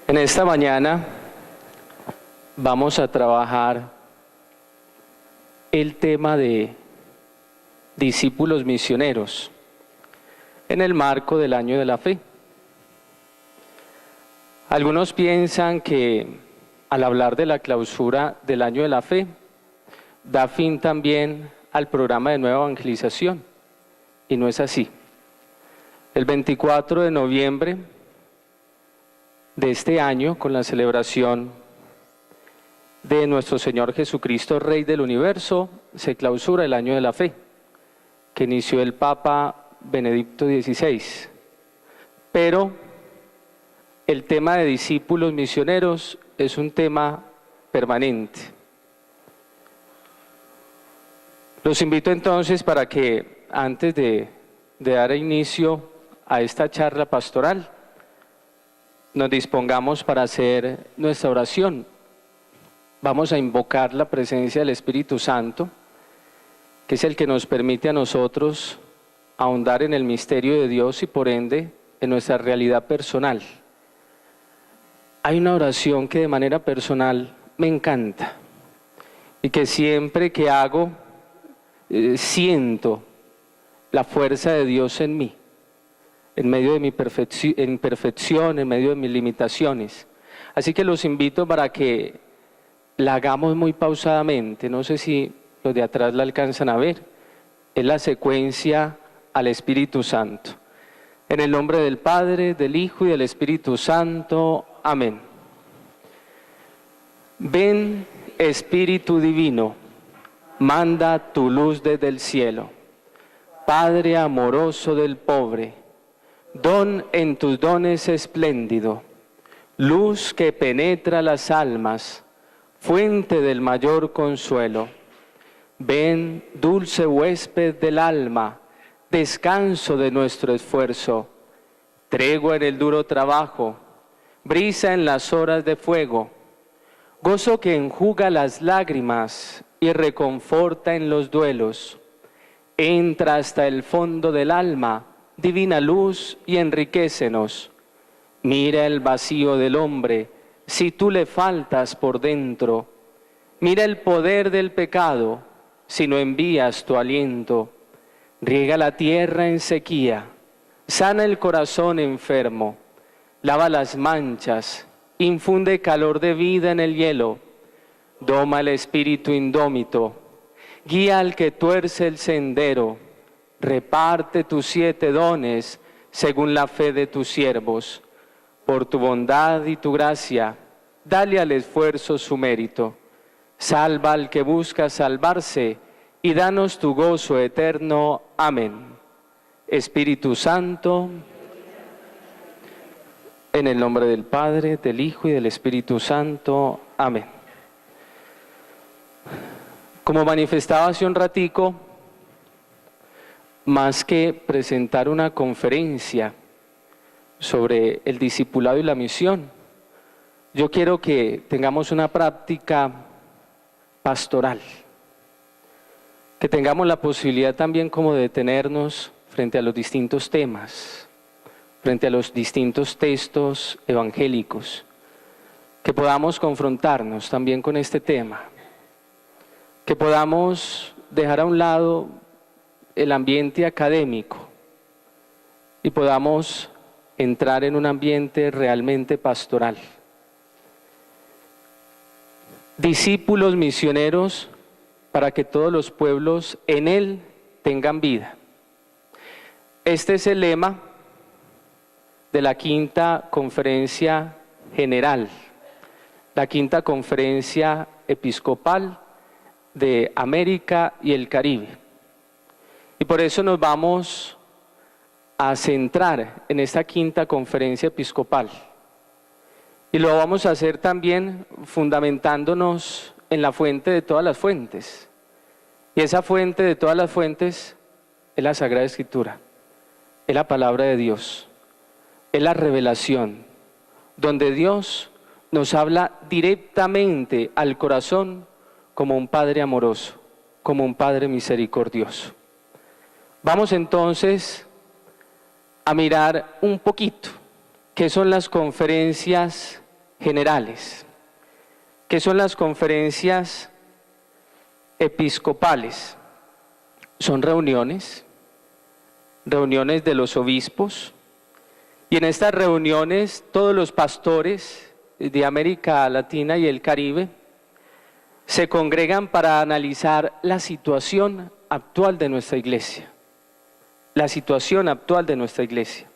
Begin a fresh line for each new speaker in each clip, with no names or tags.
En esta mañana vamos a trabajar el tema de discípulos misioneros en el marco del Año de la Fe. Algunos piensan que al hablar de la clausura del Año de la Fe, da fin también al programa de nueva evangelización, y no es así. El 24 de noviembre de este año, con la celebración de nuestro Señor Jesucristo, Rey del Universo, se clausura el Año de la Fe, que inició el Papa Benedicto XVI. Pero el tema de discípulos misioneros es un tema permanente. Los invito entonces para que antes de dar inicio a esta charla pastoral, nos dispongamos para hacer nuestra oración. Vamos a invocar la presencia del Espíritu Santo, que es el que nos permite a nosotros ahondar en el misterio de Dios y por ende en nuestra realidad personal. Hay una oración que de manera personal me encanta y que siempre que hago siento la fuerza de Dios en mí, en medio de mi imperfección, en medio de mis limitaciones. Así que los invito para que la hagamos muy pausadamente. No sé si los de atrás la alcanzan a ver. Es la secuencia al Espíritu Santo. En el nombre del Padre, del Hijo y del Espíritu Santo. Amén. Ven, Espíritu Divino, manda tu luz desde el cielo. Padre amoroso del pobre, don en tus dones espléndido, luz que penetra las almas, fuente del mayor consuelo. Ven, dulce huésped del alma, descanso de nuestro esfuerzo, tregua en el duro trabajo, brisa en las horas de fuego, gozo que enjuga las lágrimas y reconforta en los duelos. Entra hasta el fondo del alma, divina luz, y enriquécenos. Mira el vacío del hombre, si tú le faltas por dentro. Mira el poder del pecado, si no envías tu aliento. Riega la tierra en sequía, sana el corazón enfermo, lava las manchas, infunde calor de vida en el hielo, doma el espíritu indómito, guía al que tuerce el sendero, reparte tus 7 dones según la fe de tus siervos. Por tu bondad y tu gracia, dale al esfuerzo su mérito. Salva al que busca salvarse y danos tu gozo eterno. Amén. Espíritu Santo, en el nombre del Padre, del Hijo y del Espíritu Santo. Amén. Como manifestaba hace un ratico, más que presentar una conferencia sobre el discipulado y la misión, yo quiero que tengamos una práctica pastoral, que tengamos la posibilidad también como de detenernos frente a los distintos temas, frente a los distintos textos evangélicos, que podamos confrontarnos también con este tema, que podamos dejar a un lado el ambiente académico y podamos entrar en un ambiente realmente pastoral. Discípulos misioneros para que todos los pueblos en él tengan vida. Este es el lema de la Quinta Conferencia General, la Quinta Conferencia Episcopal de América y el Caribe. Y por eso nos vamos a centrar en esta Quinta Conferencia Episcopal. Y lo vamos a hacer también fundamentándonos en la fuente de todas las fuentes. Y esa fuente de todas las fuentes es la Sagrada Escritura, es la palabra de Dios, es la revelación, donde Dios nos habla directamente al corazón como un Padre amoroso, como un Padre misericordioso. Vamos entonces a mirar un poquito qué son las conferencias generales. ¿Qué son las conferencias episcopales? Son reuniones de los obispos, y en estas reuniones todos los pastores de América Latina y el Caribe se congregan para analizar la situación actual de nuestra iglesia. La situación actual de nuestra iglesia.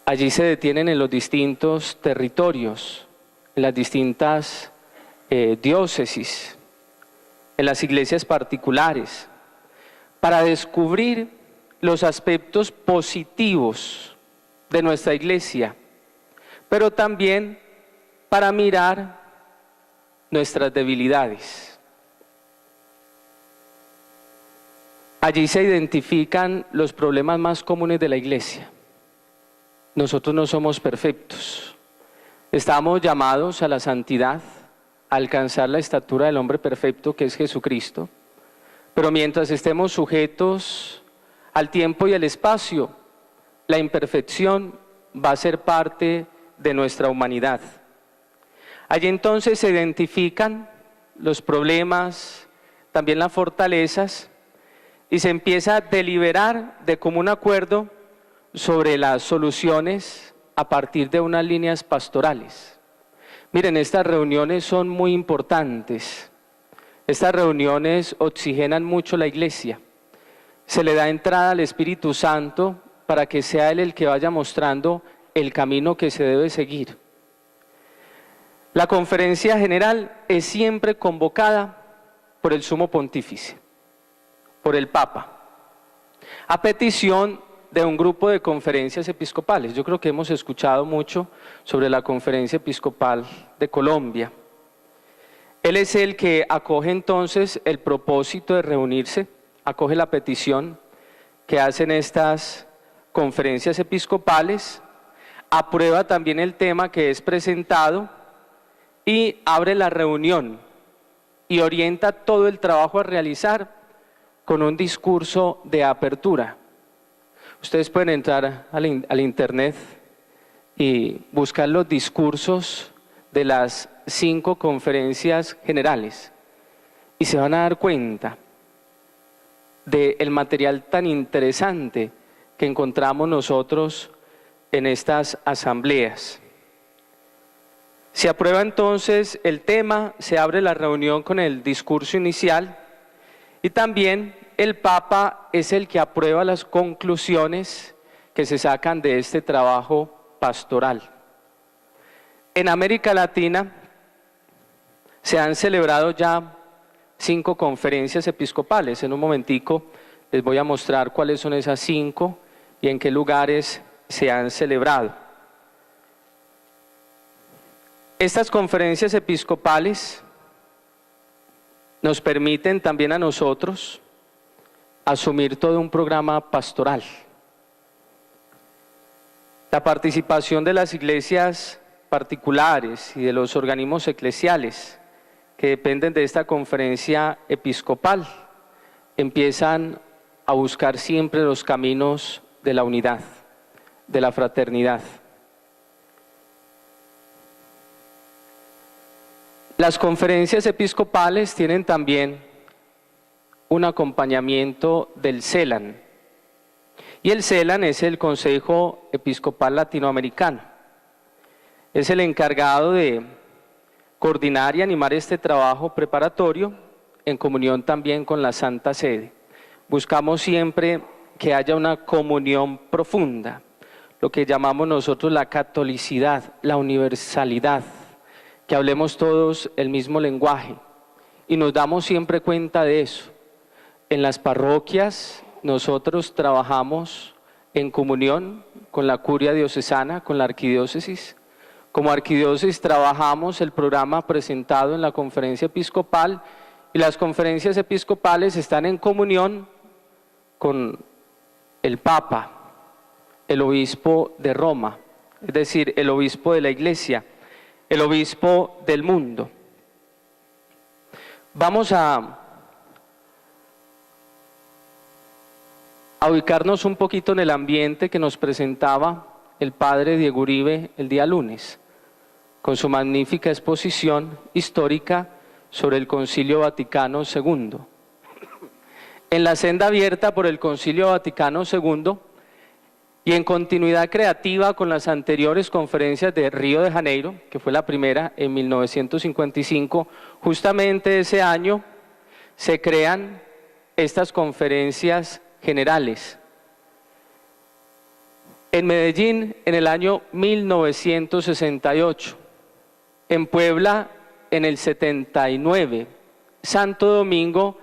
Allí se detienen en los distintos territorios, en las distintas diócesis, en las iglesias particulares, para descubrir los aspectos positivos de nuestra iglesia, pero también para mirar nuestras debilidades. Allí se identifican los problemas más comunes de la iglesia. Nosotros no somos perfectos. Estamos llamados a la santidad, a alcanzar la estatura del hombre perfecto que es Jesucristo. Pero mientras estemos sujetos al tiempo y al espacio, la imperfección va a ser parte de nuestra humanidad. Allí entonces se identifican los problemas, también las fortalezas, y se empieza a deliberar de común acuerdo sobre las soluciones a partir de unas líneas pastorales. Miren, estas reuniones son muy importantes. Estas reuniones oxigenan mucho la iglesia. Se le da entrada al Espíritu Santo para que sea Él el que vaya mostrando el camino que se debe seguir. La conferencia general es siempre convocada por el Sumo Pontífice, por el Papa, a petición de un grupo de conferencias episcopales. Yo creo que hemos escuchado mucho sobre la Conferencia Episcopal de Colombia. Él es el que acoge entonces el propósito de reunirse, acoge la petición que hacen estas conferencias episcopales, aprueba también el tema que es presentado y abre la reunión y orienta todo el trabajo a realizar con un discurso de apertura. Ustedes pueden entrar al internet y buscar los discursos de las 5 conferencias generales y se van a dar cuenta del material tan interesante que encontramos nosotros en estas asambleas. Se aprueba entonces el tema, se abre la reunión con el discurso inicial y también el Papa es el que aprueba las conclusiones que se sacan de este trabajo pastoral. En América Latina se han celebrado ya 5 conferencias episcopales. En un momentico les voy a mostrar cuáles son esas 5 y en qué lugares se han celebrado. Estas conferencias episcopales nos permiten también a nosotros asumir todo un programa pastoral. La participación de las iglesias particulares y de los organismos eclesiales que dependen de esta conferencia episcopal empiezan a buscar siempre los caminos de la unidad, de la fraternidad. Las conferencias episcopales tienen también un acompañamiento del CELAN. Y el CELAN es el Consejo Episcopal Latinoamericano. Es el encargado de coordinar y animar este trabajo preparatorio en comunión también con la Santa Sede. Buscamos siempre que haya una comunión profunda, lo que llamamos nosotros la catolicidad, la universalidad, que hablemos todos el mismo lenguaje y nos damos siempre cuenta de eso. En las parroquias nosotros trabajamos en comunión con la curia diocesana, con la arquidiócesis. Como arquidiócesis trabajamos el programa presentado en la conferencia episcopal y las conferencias episcopales están en comunión con el Papa, el obispo de Roma, es decir, el obispo de la Iglesia, el obispo del mundo. Vamos a ubicarnos un poquito en el ambiente que nos presentaba el padre Diego Uribe el día lunes. con su magnífica exposición histórica sobre el Concilio Vaticano II. En la senda abierta por el Concilio Vaticano II y en continuidad creativa con las anteriores conferencias de Río de Janeiro, que fue la primera en 1955, justamente ese año se crean estas conferencias generales. En Medellín en el año 1968, en Puebla en el 79, Santo Domingo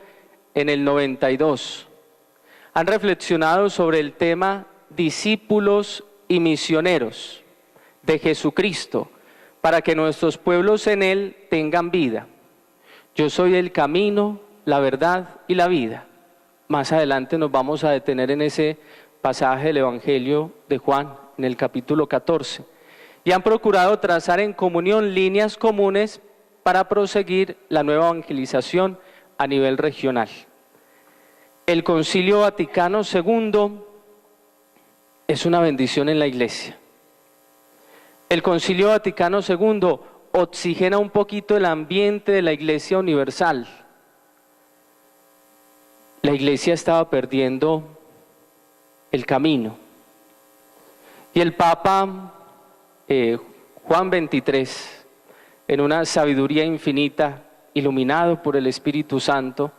en el 92. Han reflexionado sobre el tema discípulos y misioneros de Jesucristo para que nuestros pueblos en Él tengan vida. Yo soy el camino, la verdad y la vida. Más adelante nos vamos a detener en ese pasaje del Evangelio de Juan, en el capítulo 14. Y han procurado trazar en comunión líneas comunes para proseguir la nueva evangelización a nivel regional. El Concilio Vaticano II es una bendición en la Iglesia. El Concilio Vaticano II oxigena un poquito el ambiente de la Iglesia universal. La Iglesia estaba perdiendo el camino. Y el Papa Juan XXIII, en una sabiduría infinita, iluminado por el Espíritu Santo,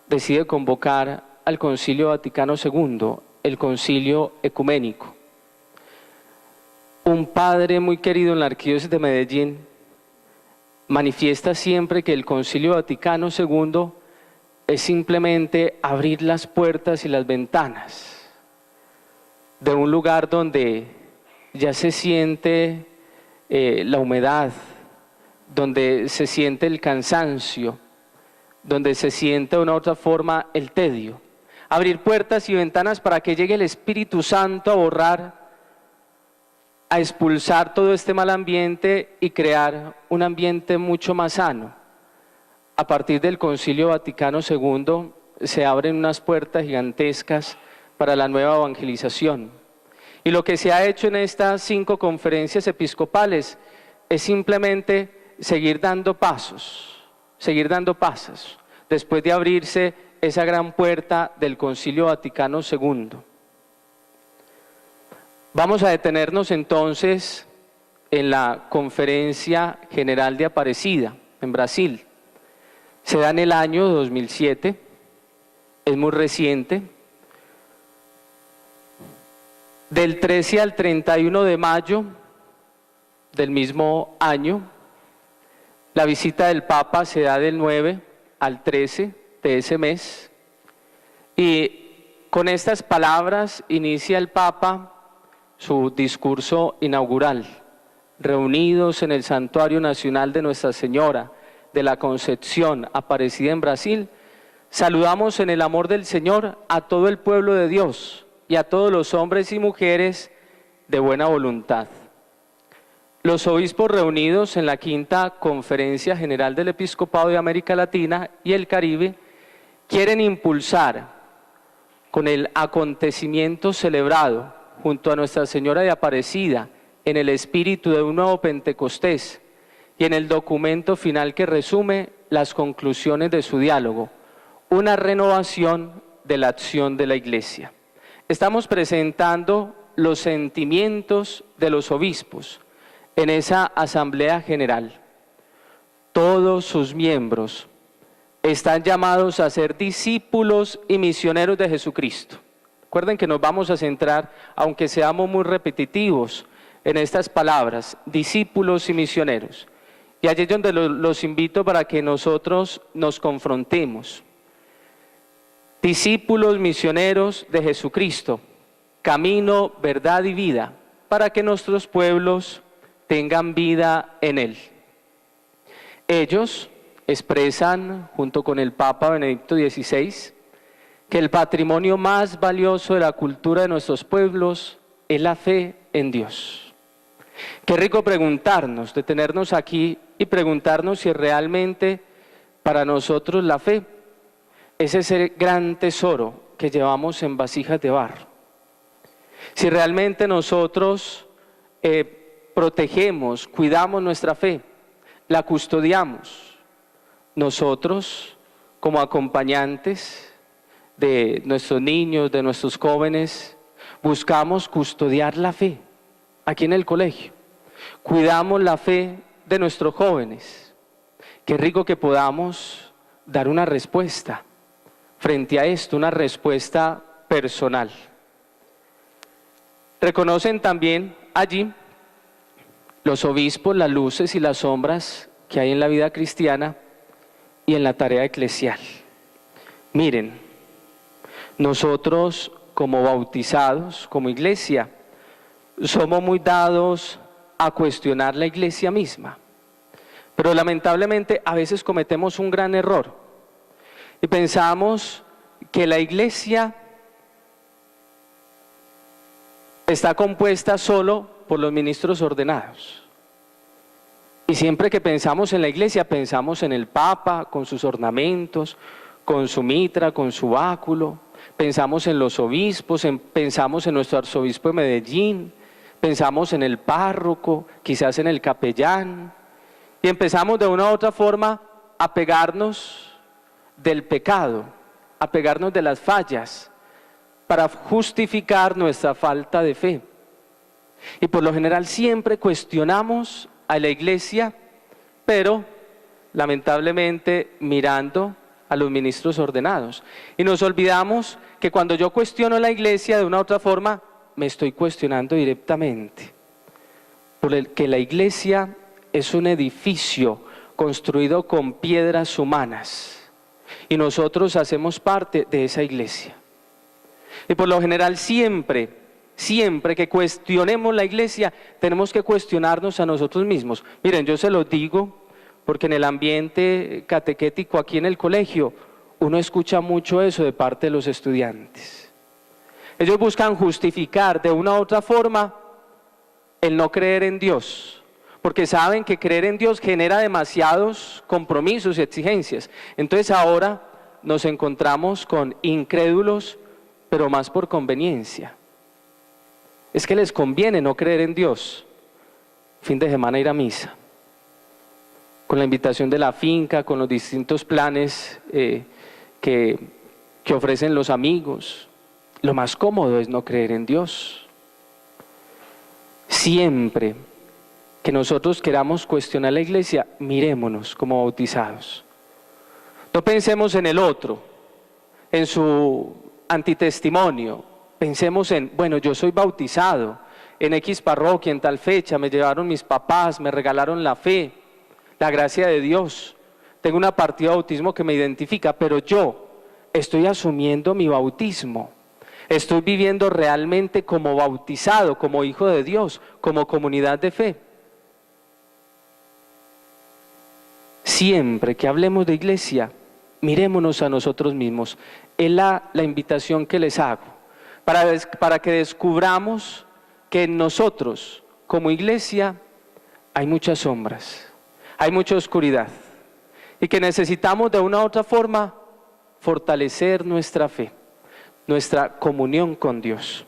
decide convocar al Concilio Vaticano II, el Concilio Ecuménico. Un padre muy querido en la Arquidiócesis de Medellín manifiesta siempre que el Concilio Vaticano II es simplemente abrir las puertas y las ventanas de un lugar donde ya se siente la humedad, donde se siente el cansancio, donde se siente de una u otra forma el tedio. Abrir puertas y ventanas para que llegue el Espíritu Santo a borrar, a expulsar todo este mal ambiente y crear un ambiente mucho más sano. A partir del Concilio Vaticano II se abren unas puertas gigantescas para la nueva evangelización. Y lo que se ha hecho en estas 5 conferencias episcopales es simplemente seguir dando pasos, después de abrirse esa gran puerta del Concilio Vaticano II. Vamos a detenernos entonces en la Conferencia General de Aparecida, en Brasil. Se da en el año 2007, es muy reciente. Del 13 al 31 de mayo del mismo año, la visita del Papa se da del 9 al 13 de ese mes. Y con estas palabras inicia el Papa su discurso inaugural. Reunidos en el Santuario Nacional de Nuestra Señora de la Concepción Aparecida en Brasil, saludamos en el amor del Señor a todo el pueblo de Dios y a todos los hombres y mujeres de buena voluntad. Los obispos reunidos en la 5ª Conferencia General del Episcopado de América Latina y el Caribe quieren impulsar con el acontecimiento celebrado junto a Nuestra Señora de Aparecida en el espíritu de un nuevo Pentecostés y en el documento final que resume las conclusiones de su diálogo, una renovación de la acción de la Iglesia. Estamos presentando los sentimientos de los obispos en esa asamblea general. Todos sus miembros están llamados a ser discípulos y misioneros de Jesucristo. Recuerden que nos vamos a centrar, aunque seamos muy repetitivos, en estas palabras, discípulos y misioneros. Y allí es donde los invito para que nosotros nos confrontemos. Discípulos misioneros de Jesucristo, camino, verdad y vida, para que nuestros pueblos tengan vida en Él. Ellos expresan, junto con el Papa Benedicto XVI, que el patrimonio más valioso de la cultura de nuestros pueblos es la fe en Dios. Qué rico preguntarnos, detenernos aquí y preguntarnos si realmente para nosotros la fe es ese gran tesoro que llevamos en vasijas de barro. Si realmente nosotros protegemos, cuidamos nuestra fe, la custodiamos. Nosotros, como acompañantes de nuestros niños, de nuestros jóvenes, buscamos custodiar la fe aquí en el colegio. Cuidamos la fe de nuestros jóvenes. Qué rico que podamos dar una respuesta frente a esto, una respuesta personal. Reconocen también allí los obispos las luces y las sombras que hay en la vida cristiana y en la tarea eclesial. Miren, nosotros como bautizados, como iglesia, somos muy dados a cuestionar la iglesia misma, pero lamentablemente a veces cometemos un gran error y pensamos que la iglesia está compuesta solo por los ministros ordenados. Y siempre que pensamos en la iglesia, pensamos en el Papa, con sus ornamentos, con su mitra, con su báculo. Pensamos en los obispos, pensamos en nuestro arzobispo de Medellín, pensamos en el párroco, quizás en el capellán. Y empezamos de una u otra forma a pegarnos del pecado, a pegarnos de las fallas, para justificar nuestra falta de fe. Y por lo general siempre cuestionamos a la iglesia, pero lamentablemente mirando a los ministros ordenados. Y nos olvidamos que cuando yo cuestiono la iglesia de una u otra forma, me estoy cuestionando directamente. Porque la iglesia es un edificio construido con piedras humanas. Y nosotros hacemos parte de esa iglesia. Y por lo general siempre que cuestionemos la iglesia, tenemos que cuestionarnos a nosotros mismos. Miren, yo se lo digo porque en el ambiente catequético aquí en el colegio, uno escucha mucho eso de parte de los estudiantes. Ellos buscan justificar de una u otra forma el no creer en Dios, porque saben que creer en Dios genera demasiados compromisos y exigencias. Entonces ahora nos encontramos con incrédulos, pero más por conveniencia. Es que les conviene no creer en Dios. Fin de semana ir a misa. Con la invitación de la finca, con los distintos planes que ofrecen los amigos. Lo más cómodo es no creer en Dios. Siempre que nosotros queramos cuestionar la iglesia, mirémonos como bautizados. No pensemos en el otro, en su antitestimonio. Pensemos en, bueno, yo soy bautizado en X parroquia, en tal fecha, me llevaron mis papás, me regalaron la fe, la gracia de Dios. Tengo una partida de bautismo que me identifica, pero yo estoy asumiendo mi bautismo. Estoy viviendo realmente como bautizado, como hijo de Dios, como comunidad de fe. Siempre que hablemos de iglesia, mirémonos a nosotros mismos. Es la invitación que les hago. Para que descubramos que en nosotros, como iglesia, hay muchas sombras, hay mucha oscuridad, y que necesitamos de una u otra forma fortalecer nuestra fe, nuestra comunión con Dios.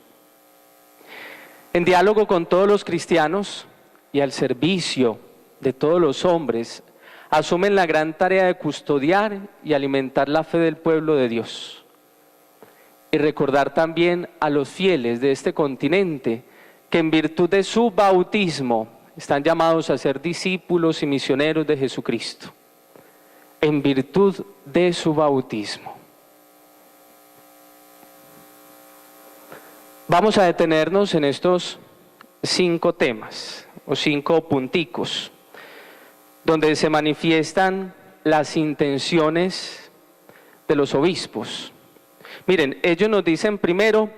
En diálogo con todos los cristianos y al servicio de todos los hombres, asumen la gran tarea de custodiar y alimentar la fe del pueblo de Dios. Y recordar también a los fieles de este continente que en virtud de su bautismo están llamados a ser discípulos y misioneros de Jesucristo. En virtud de su bautismo. Vamos a detenernos en estos 5 temas o 5 punticos, donde se manifiestan las intenciones de los obispos. Miren, ellos nos dicen primero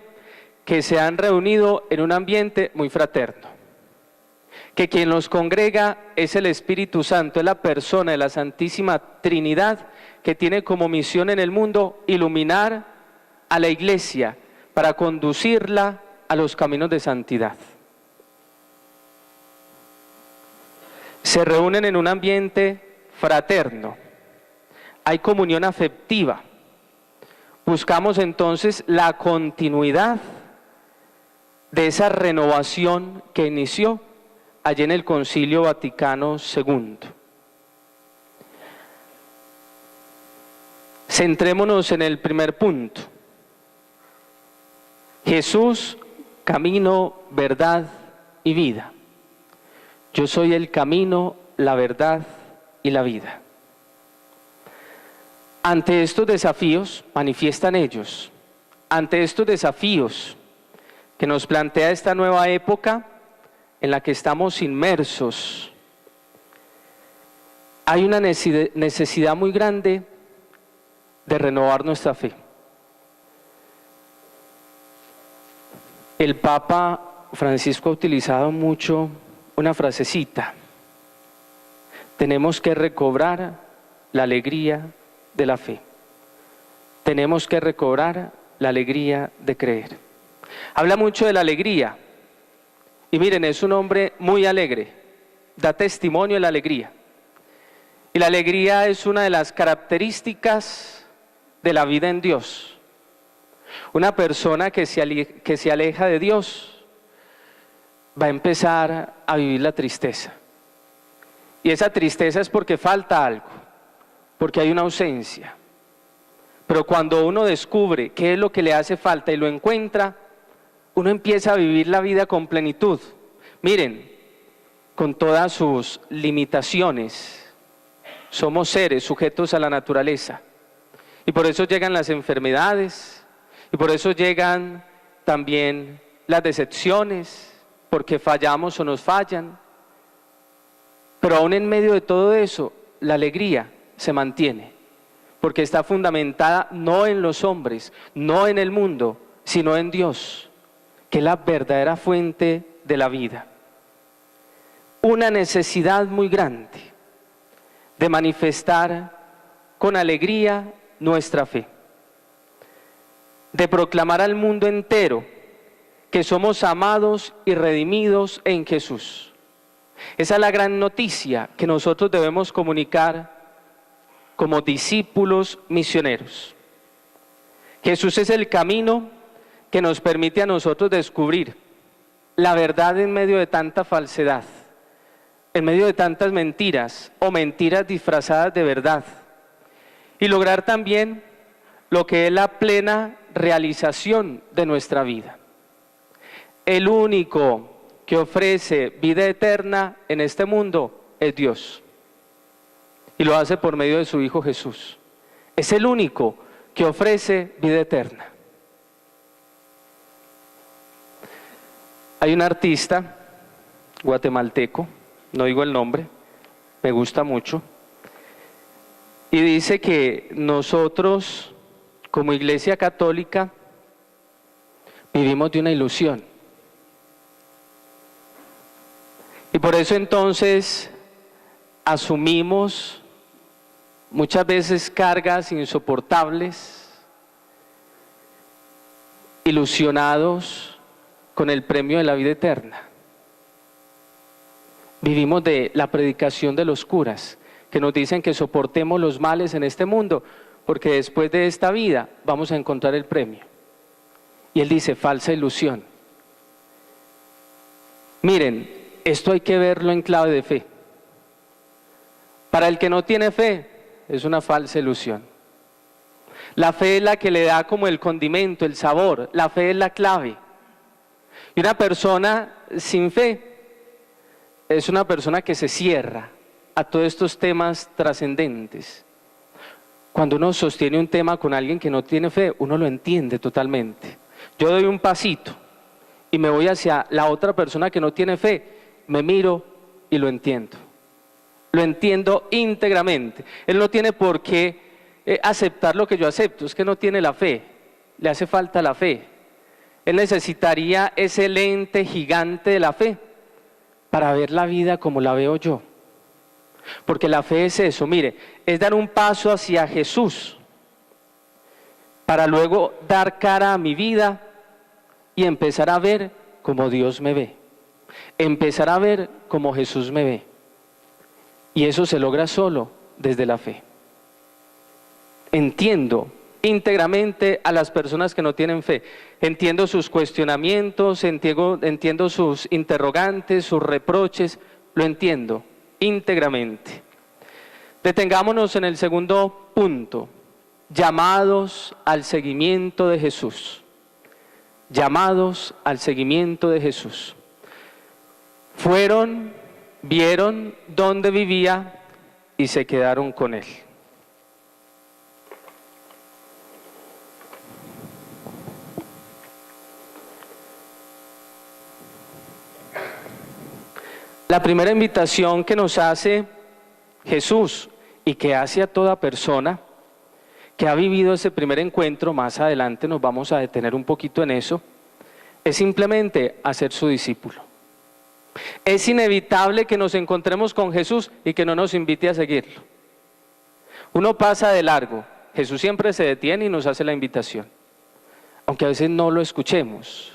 que se han reunido en un ambiente muy fraterno, que quien los congrega es el Espíritu Santo, es la persona de la Santísima Trinidad que tiene como misión en el mundo iluminar a la iglesia para conducirla a los caminos de santidad. Se reúnen en un ambiente fraterno, hay comunión afectiva. Buscamos entonces la continuidad de esa renovación que inició allí en el Concilio Vaticano II. Centrémonos en el primer punto. Jesús, camino, verdad y vida. Yo soy el camino, la verdad y la vida. Ante estos desafíos, manifiestan ellos, ante estos desafíos que nos plantea esta nueva época en la que estamos inmersos, hay una necesidad muy grande de renovar nuestra fe. El Papa Francisco ha utilizado mucho una frasecita: tenemos que recobrar la alegría de la fe. Tenemos que recobrar la alegría de creer. Habla mucho de la alegría. Y miren, es un hombre muy alegre. Da testimonio de la alegría. Y la alegría es una de las características de la vida en Dios. Una persona que se aleja de Dios va a empezar a vivir la tristeza. Y esa tristeza es porque falta algo, porque hay una ausencia. Pero cuando uno descubre qué es lo que le hace falta y lo encuentra, uno empieza a vivir la vida con plenitud. Miren, con todas sus limitaciones, somos seres sujetos a la naturaleza. Y por eso llegan las enfermedades, y por eso llegan también las decepciones, porque fallamos o nos fallan. Pero aún en medio de todo eso, la alegría se mantiene, porque está fundamentada no en los hombres, no en el mundo, sino en Dios, que es la verdadera fuente de la vida. Una necesidad muy grande de manifestar con alegría nuestra fe, de proclamar al mundo entero que somos amados y redimidos en Jesús. Esa es la gran noticia que nosotros debemos comunicar como discípulos misioneros. Jesús es el camino que nos permite a nosotros descubrir la verdad en medio de tanta falsedad, en medio de tantas mentiras o mentiras disfrazadas de verdad, y lograr también lo que es la plena realización de nuestra vida. El único que ofrece vida eterna en este mundo es Dios, y lo hace por medio de su Hijo Jesús. Es el único que ofrece vida eterna. Hay un artista guatemalteco, no digo el nombre, me gusta mucho, y dice que nosotros como Iglesia Católica vivimos de una ilusión. Y por eso entonces asumimos muchas veces cargas insoportables, ilusionados con el premio de la vida eterna. Vivimos de la predicación de los curas, que nos dicen que soportemos los males en este mundo, porque después de esta vida vamos a encontrar el premio. Y él dice, falsa ilusión. Miren, esto hay que verlo en clave de fe. Para el que no tiene fe, es una falsa ilusión. La fe es la que le da como el condimento, el sabor. La fe es la clave. Y una persona sin fe es una persona que se cierra a todos estos temas trascendentes. Cuando uno sostiene un tema con alguien que no tiene fe, uno lo entiende totalmente. Yo doy un pasito y me voy hacia la otra persona que no tiene fe, me miro y lo entiendo. Lo entiendo íntegramente. Él no tiene por qué aceptar lo que yo acepto, es que no tiene la fe, le hace falta la fe. Él necesitaría ese lente gigante de la fe para ver la vida como la veo yo. Porque la fe es eso, mire, es dar un paso hacia Jesús para luego dar cara a mi vida y empezar a ver como Dios me ve. Empezar a ver como Jesús me ve. Y eso se logra solo desde la fe. Entiendo íntegramente a las personas que no tienen fe. Entiendo sus cuestionamientos, entiendo sus interrogantes, sus reproches, lo entiendo íntegramente. Detengámonos en el segundo punto, llamados al seguimiento de Jesús. Llamados al seguimiento de Jesús. Fueron, vieron dónde vivía y se quedaron con él. La primera invitación que nos hace Jesús y que hace a toda persona que ha vivido ese primer encuentro, más adelante nos vamos a detener un poquito en eso, es simplemente hacer su discípulo. Es inevitable que nos encontremos con Jesús y que no nos invite a seguirlo. Uno pasa de largo, Jesús siempre se detiene y nos hace la invitación. Aunque a veces no lo escuchemos,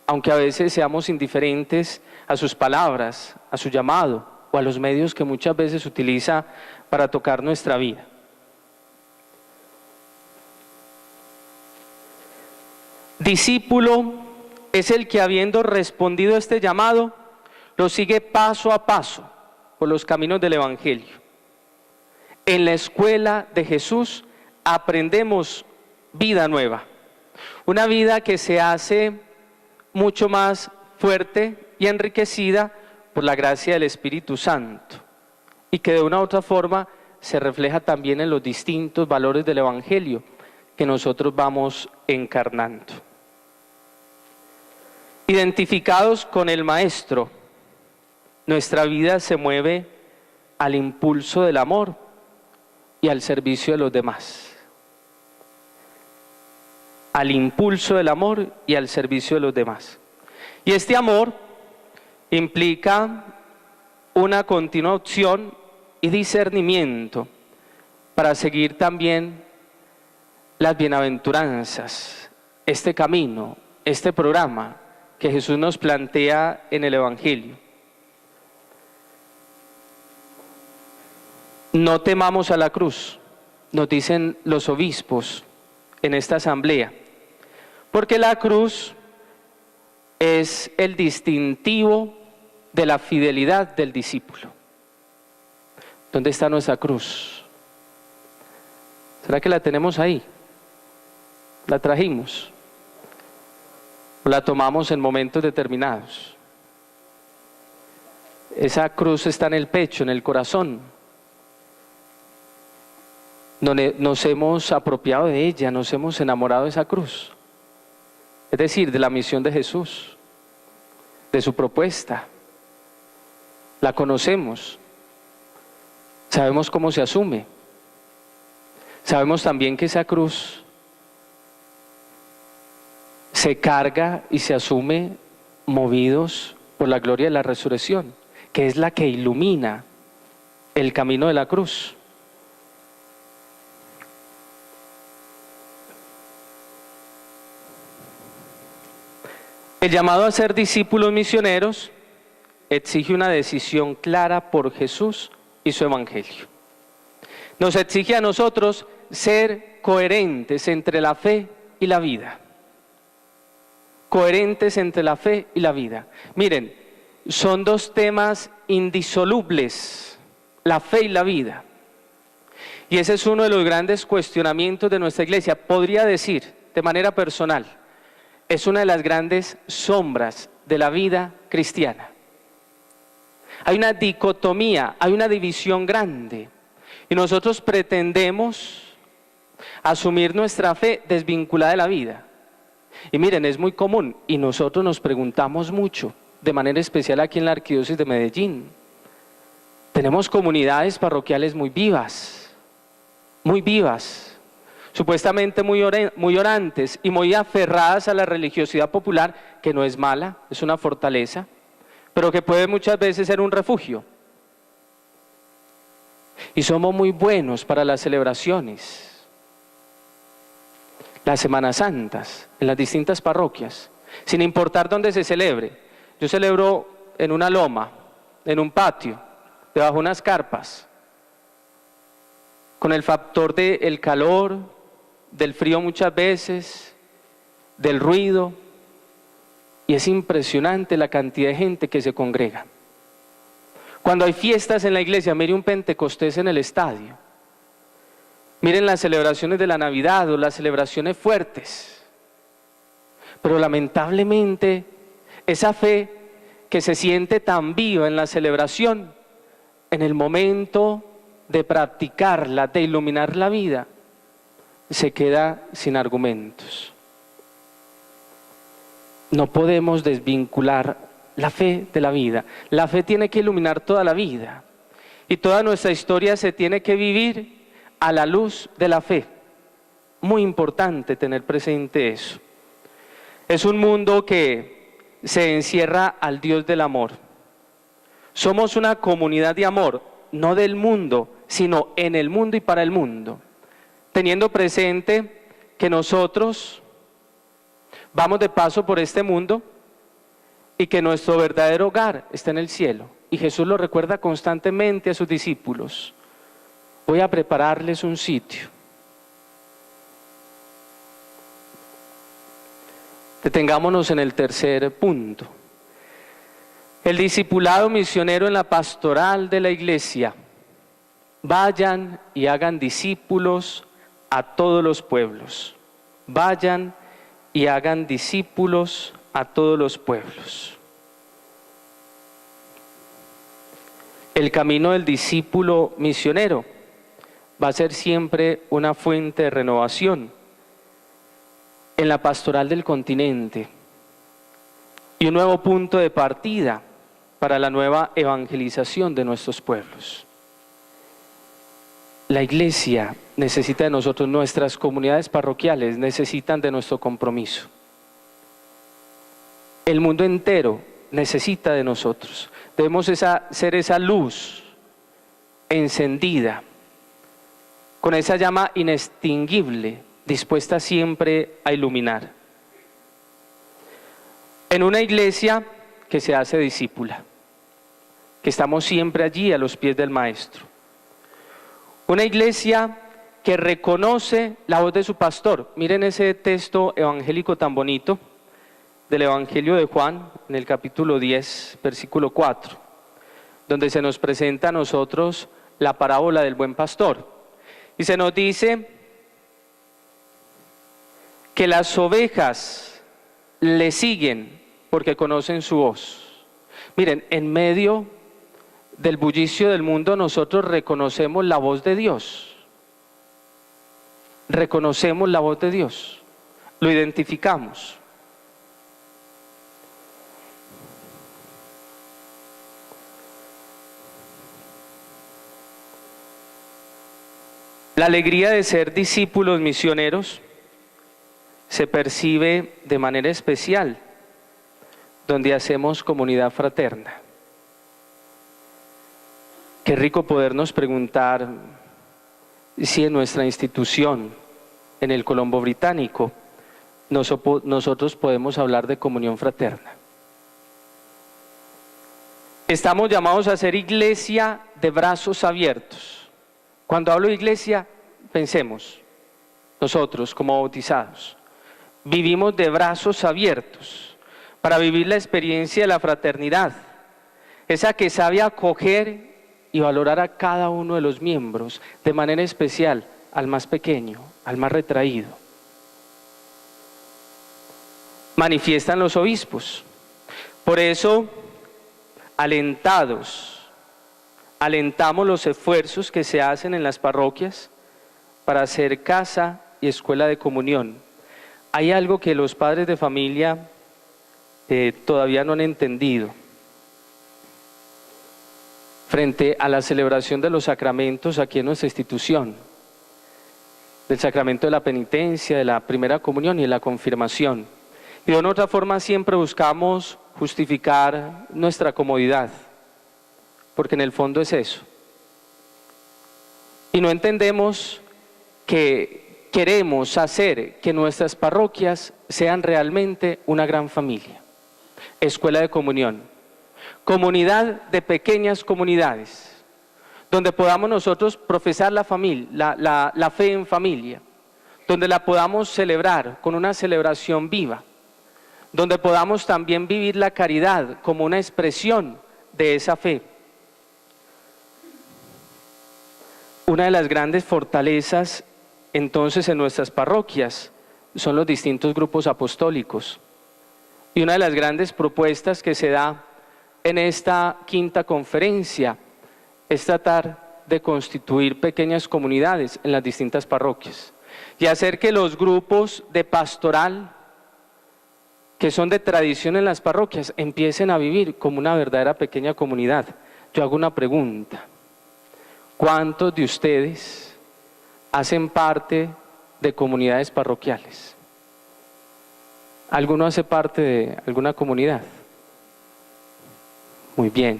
aunque a veces seamos indiferentes a sus palabras, a su llamado o a los medios que muchas veces utiliza para tocar nuestra vida. Discípulo es el que, habiendo respondido a este llamado, lo sigue paso a paso por los caminos del Evangelio. En la escuela de Jesús aprendemos vida nueva, una vida que se hace mucho más fuerte y enriquecida por la gracia del Espíritu Santo y que de una u otra forma se refleja también en los distintos valores del Evangelio que nosotros vamos encarnando. Identificados con el Maestro, nuestra vida se mueve al impulso del amor y al servicio de los demás. Al impulso del amor y al servicio de los demás. Y este amor implica una continua opción y discernimiento para seguir también las bienaventuranzas, este camino, este programa que Jesús nos plantea en el Evangelio. No temamos a la cruz, nos dicen los obispos en esta asamblea, porque la cruz es el distintivo de la fidelidad del discípulo. ¿Dónde está nuestra cruz? ¿Será que la tenemos ahí? ¿La trajimos? ¿O la tomamos en momentos determinados? Esa cruz está en el pecho, en el corazón. Nos hemos apropiado de ella, nos hemos enamorado de esa cruz. Es decir, de la misión de Jesús, de su propuesta. La conocemos, sabemos cómo se asume. Sabemos también que esa cruz se carga y se asume movidos por la gloria de la resurrección, que es la que ilumina el camino de la cruz. El llamado a ser discípulos misioneros exige una decisión clara por Jesús y su Evangelio. Nos exige a nosotros ser coherentes entre la fe y la vida. Coherentes entre la fe y la vida. Miren, son dos temas indisolubles, la fe y la vida. Y ese es uno de los grandes cuestionamientos de nuestra iglesia. Podría decir, de manera personal, es una de las grandes sombras de la vida cristiana. Hay una dicotomía, hay una división grande. Y nosotros pretendemos asumir nuestra fe desvinculada de la vida. Y miren, es muy común, y nosotros nos preguntamos mucho, de manera especial aquí en la Arquidiócesis de Medellín. Tenemos comunidades parroquiales muy vivas, supuestamente muy orantes y muy aferradas a la religiosidad popular, que no es mala, es una fortaleza, pero que puede muchas veces ser un refugio. Y somos muy buenos para las celebraciones, las Semanas Santas, en las distintas parroquias, sin importar dónde se celebre. Yo celebro en una loma, en un patio, debajo de unas carpas, con el factor del calor, del frío muchas veces, del ruido, y es impresionante la cantidad de gente que se congrega. Cuando hay fiestas en la iglesia, mire un Pentecostés en el estadio, miren las celebraciones de la Navidad o las celebraciones fuertes, pero lamentablemente esa fe que se siente tan viva en la celebración, en el momento de practicarla, de iluminar la vida, se queda sin argumentos. No podemos desvincular la fe de la vida. La fe tiene que iluminar toda la vida y toda nuestra historia se tiene que vivir a la luz de la fe. Muy importante tener presente eso. Es un mundo que se encierra al Dios del amor. Somos una comunidad de amor, no del mundo, sino en el mundo y para el mundo. Teniendo presente que nosotros vamos de paso por este mundo y que nuestro verdadero hogar está en el cielo. Y Jesús lo recuerda constantemente a sus discípulos. Voy a prepararles un sitio. Detengámonos en el tercer punto. El discipulado misionero en la pastoral de la iglesia. Vayan y hagan discípulos a todos los pueblos. Vayan y hagan discípulos a todos los pueblos. El camino del discípulo misionero va a ser siempre una fuente de renovación en la pastoral del continente y un nuevo punto de partida para la nueva evangelización de nuestros pueblos. La iglesia necesita de nosotros, nuestras comunidades parroquiales necesitan de nuestro compromiso. El mundo entero necesita de nosotros. Debemos ser esa luz encendida, con esa llama inextinguible, dispuesta siempre a iluminar. En una iglesia que se hace discípula, que estamos siempre allí a los pies del Maestro. Una iglesia que reconoce la voz de su pastor. Miren ese texto evangélico tan bonito del Evangelio de Juan, en el capítulo 10, versículo 4, donde se nos presenta a nosotros la parábola del buen pastor. Y se nos dice que las ovejas le siguen porque conocen su voz. Miren, en medio del bullicio del mundo nosotros reconocemos la voz de Dios. Reconocemos la voz de Dios. Lo identificamos. La alegría de ser discípulos misioneros se percibe de manera especial donde hacemos comunidad fraterna. Qué rico podernos preguntar si en nuestra institución, en el Colombo Británico, nosotros podemos hablar de comunión fraterna. Estamos llamados a ser iglesia de brazos abiertos. Cuando hablo de iglesia, pensemos, nosotros como bautizados, vivimos de brazos abiertos para vivir la experiencia de la fraternidad, esa que sabe acoger y valorar a cada uno de los miembros, de manera especial al más pequeño, al más retraído. Manifiestan los obispos. Por eso, alentamos los esfuerzos que se hacen en las parroquias para hacer casa y escuela de comunión. Hay algo que los padres de familia todavía no han entendido. Frente a la celebración de los sacramentos aquí en nuestra institución, del sacramento de la penitencia, de la primera comunión y de la confirmación. Y de una otra forma siempre buscamos justificar nuestra comodidad, porque en el fondo es eso. Y no entendemos que queremos hacer que nuestras parroquias sean realmente una gran familia, escuela de comunión. Comunidad de pequeñas comunidades, donde podamos nosotros profesar la fe en familia, donde la podamos celebrar con una celebración viva, donde podamos también vivir la caridad como una expresión de esa fe. Una de las grandes fortalezas entonces en nuestras parroquias son los distintos grupos apostólicos. Y una de las grandes propuestas que se da en esta quinta conferencia es tratar de constituir pequeñas comunidades en las distintas parroquias y hacer que los grupos de pastoral que son de tradición en las parroquias empiecen a vivir como una verdadera pequeña comunidad. Yo hago una pregunta: ¿cuántos de ustedes hacen parte de comunidades parroquiales? ¿Alguno hace parte de alguna comunidad? Muy bien.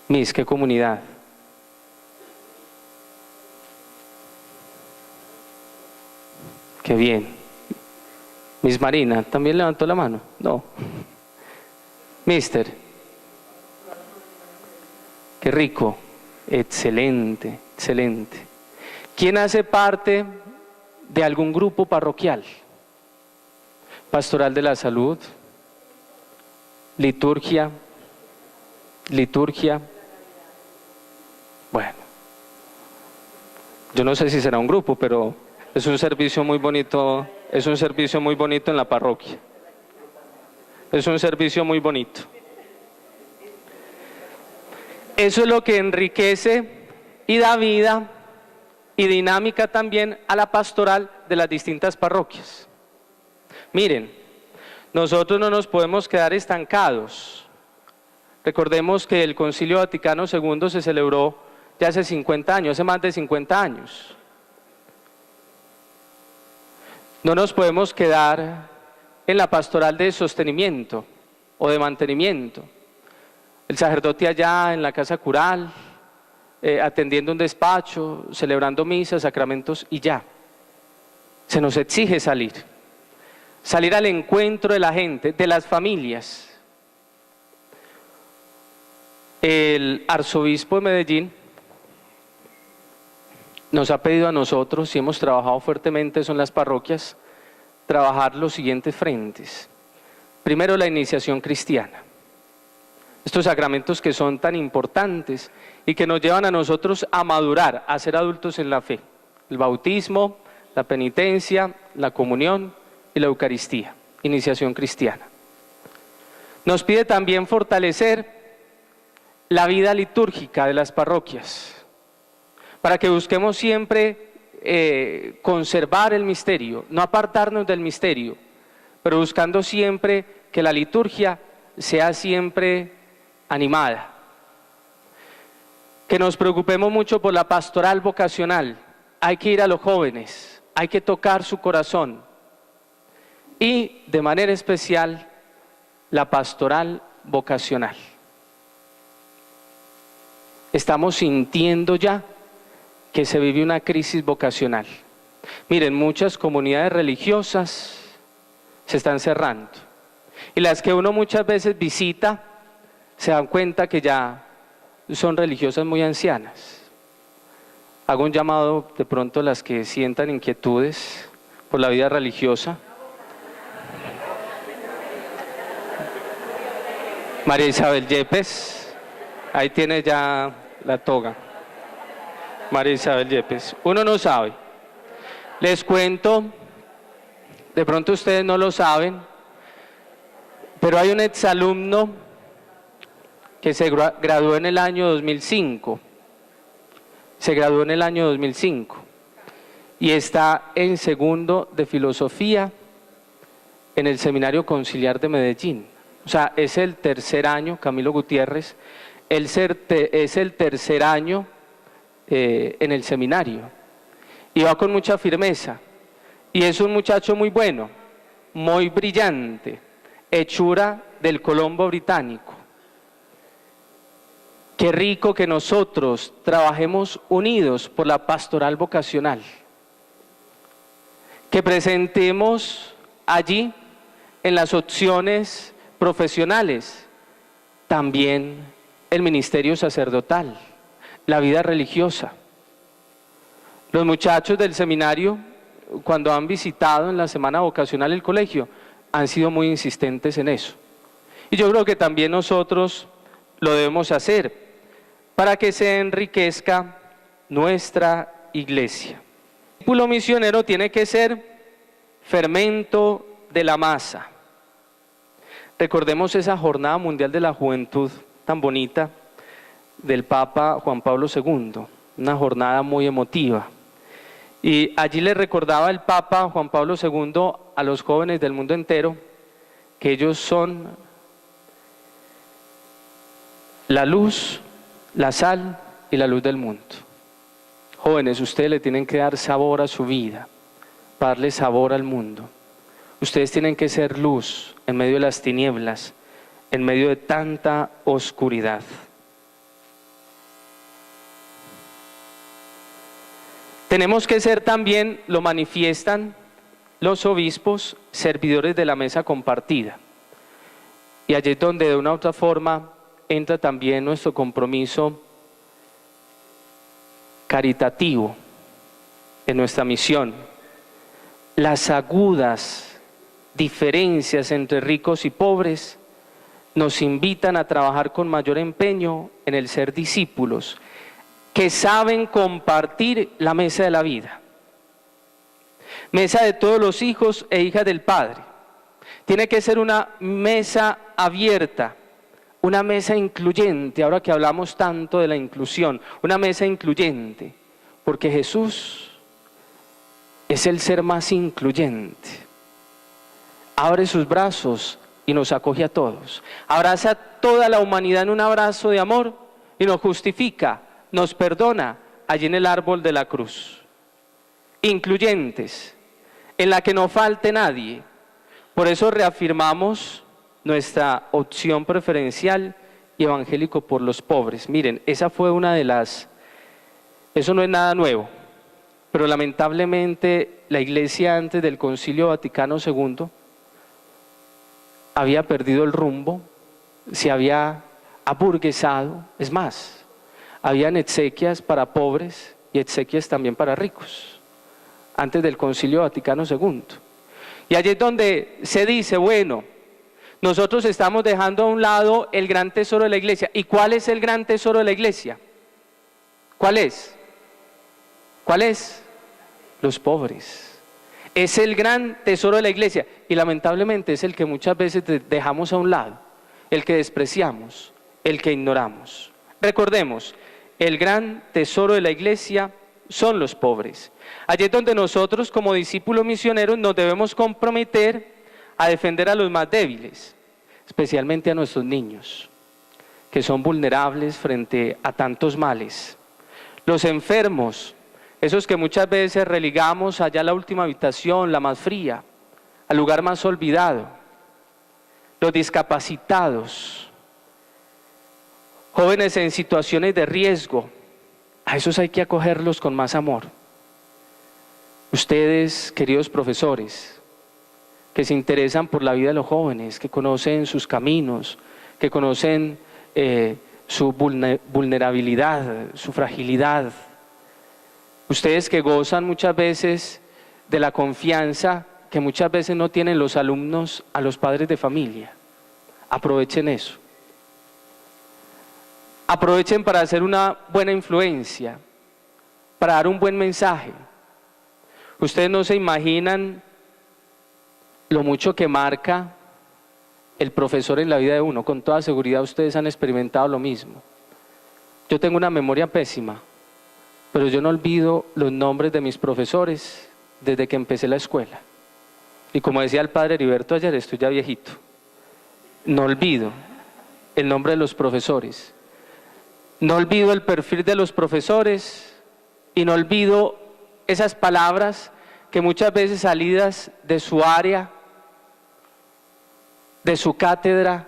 Miss, ¿qué comunidad? Qué bien. Miss Marina, ¿también levantó la mano? No. Mister. Qué rico. Excelente, excelente. ¿Quién hace parte de algún grupo parroquial? Pastoral de la Salud, liturgia. Bueno, yo no sé si será un grupo, pero es un servicio muy bonito, es un servicio muy bonito en la parroquia. Es un servicio muy bonito. Eso es lo que enriquece y da vida y dinámica también a la pastoral de las distintas parroquias. Miren, nosotros no nos podemos quedar estancados. Recordemos que el Concilio Vaticano II se celebró ya hace 50 años, hace más de 50 años. No nos podemos quedar en la pastoral de sostenimiento o de mantenimiento. El sacerdote allá en la casa cural, atendiendo un despacho, celebrando misas, sacramentos y ya. Se nos exige salir al encuentro de la gente, de las familias. El arzobispo de Medellín nos ha pedido a nosotros, y hemos trabajado fuertemente eso en las parroquias, trabajar los siguientes frentes. Primero, la iniciación cristiana. Estos sacramentos que son tan importantes y que nos llevan a nosotros a madurar, a ser adultos en la fe. El bautismo, la penitencia, la comunión y la Eucaristía, iniciación cristiana. Nos pide también fortalecer la vida litúrgica de las parroquias, para que busquemos siempre conservar el misterio, no apartarnos del misterio, pero buscando siempre que la liturgia sea siempre animada. Que nos preocupemos mucho por la pastoral vocacional. Hay que ir a los jóvenes, hay que tocar su corazón. Y de manera especial, la pastoral vocacional. Estamos sintiendo ya que se vive una crisis vocacional. Miren, muchas comunidades religiosas se están cerrando. Y las que uno muchas veces visita, se dan cuenta que ya son religiosas muy ancianas. Hago un llamado de pronto a las que sientan inquietudes por la vida religiosa. María Isabel Yepes, ahí tiene ya la toga. María Isabel Yepes, uno no sabe. Les cuento, de pronto ustedes no lo saben, pero hay un exalumno que se graduó en el año 2005. Se graduó en el año 2005 y está en segundo de filosofía en el Seminario Conciliar de Medellín. O sea, es el tercer año, Camilo Gutiérrez, es el tercer año en el seminario. Y va con mucha firmeza. Y es un muchacho muy bueno, muy brillante, hechura del Colombo británico. Qué rico que nosotros trabajemos unidos por la pastoral vocacional. Que presentemos allí, en las opciones profesionales, también el ministerio sacerdotal, la vida religiosa. Los muchachos del seminario cuando han visitado en la semana vocacional el colegio, han sido muy insistentes en eso. Y yo creo que también nosotros lo debemos hacer para que se enriquezca nuestra iglesia. El discípulo misionero tiene que ser fermento de la masa. Recordemos esa Jornada Mundial de la Juventud tan bonita del Papa Juan Pablo II, una jornada muy emotiva. Y allí le recordaba el Papa Juan Pablo II a los jóvenes del mundo entero que ellos son la luz, la sal y la luz del mundo. Jóvenes, ustedes le tienen que dar sabor a su vida, para darle sabor al mundo. Ustedes tienen que ser luz en medio de las tinieblas, en medio de tanta oscuridad. Tenemos que ser también, lo manifiestan los obispos, servidores de la mesa compartida. Y allí es donde de una u otra forma entra también nuestro compromiso caritativo en nuestra misión. Las agudas diferencias entre ricos y pobres nos invitan a trabajar con mayor empeño en el ser discípulos que saben compartir la mesa de la vida. Mesa de todos los hijos e hijas del Padre. Tiene que ser una mesa abierta, una mesa incluyente, ahora que hablamos tanto de la inclusión, una mesa incluyente, porque Jesús es el ser más incluyente. Abre sus brazos y nos acoge a todos. Abraza a toda la humanidad en un abrazo de amor y nos justifica, nos perdona allí en el árbol de la cruz. Incluyentes, en la que no falte nadie. Por eso reafirmamos nuestra opción preferencial y evangélico por los pobres. Miren, esa fue una de las... Eso no es nada nuevo, pero lamentablemente la Iglesia antes del Concilio Vaticano II había perdido el rumbo, se había aburguesado, es más, habían exequias para pobres y exequias también para ricos, antes del Concilio Vaticano II. Y allí es donde se dice, bueno, nosotros estamos dejando a un lado el gran tesoro de la iglesia. ¿Y cuál es el gran tesoro de la iglesia? ¿Cuál es? ¿Cuál es? Los pobres. Es el gran tesoro de la iglesia y lamentablemente es el que muchas veces dejamos a un lado, el que despreciamos, el que ignoramos. Recordemos, el gran tesoro de la iglesia son los pobres. Allí es donde nosotros como discípulos misioneros nos debemos comprometer a defender a los más débiles, especialmente a nuestros niños, que son vulnerables frente a tantos males. Los enfermos, esos que muchas veces relegamos allá a la última habitación, la más fría, al lugar más olvidado. Los discapacitados, jóvenes en situaciones de riesgo, a esos hay que acogerlos con más amor. Ustedes, queridos profesores, que se interesan por la vida de los jóvenes, que conocen sus caminos, que conocen su vulnerabilidad, su fragilidad. Ustedes que gozan muchas veces de la confianza que muchas veces no tienen los alumnos a los padres de familia. Aprovechen eso. Aprovechen para hacer una buena influencia, para dar un buen mensaje. Ustedes no se imaginan lo mucho que marca el profesor en la vida de uno. Con toda seguridad ustedes han experimentado lo mismo. Yo tengo una memoria pésima, pero yo no olvido los nombres de mis profesores desde que empecé la escuela. Y como decía el padre Heriberto ayer, estoy ya viejito. No olvido el nombre de los profesores. No olvido el perfil de los profesores y no olvido esas palabras que muchas veces salidas de su área, de su cátedra,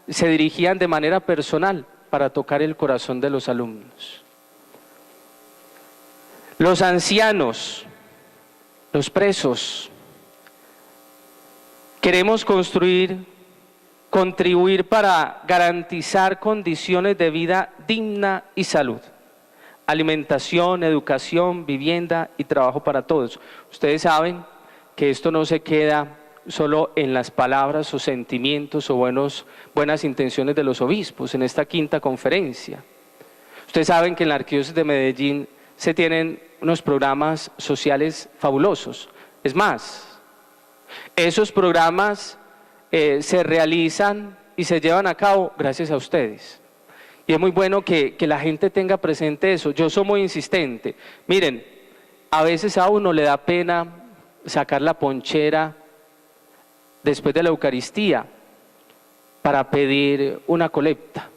se dirigían de manera personal para tocar el corazón de los alumnos. Los ancianos, los presos, queremos contribuir para garantizar condiciones de vida digna y salud. alimentación, educación, vivienda y trabajo para todos. Ustedes saben que esto no se queda solo en las palabras o sentimientos o buenas intenciones de los obispos en esta quinta conferencia. Ustedes saben que en la Arquidiócesis de Medellín se tienen unos programas sociales fabulosos. Es más, esos programas se realizan y se llevan a cabo gracias a ustedes. Y es muy bueno que la gente tenga presente eso. Yo soy muy insistente. Miren, a veces a uno le da pena sacar la ponchera después de la Eucaristía para pedir una colecta.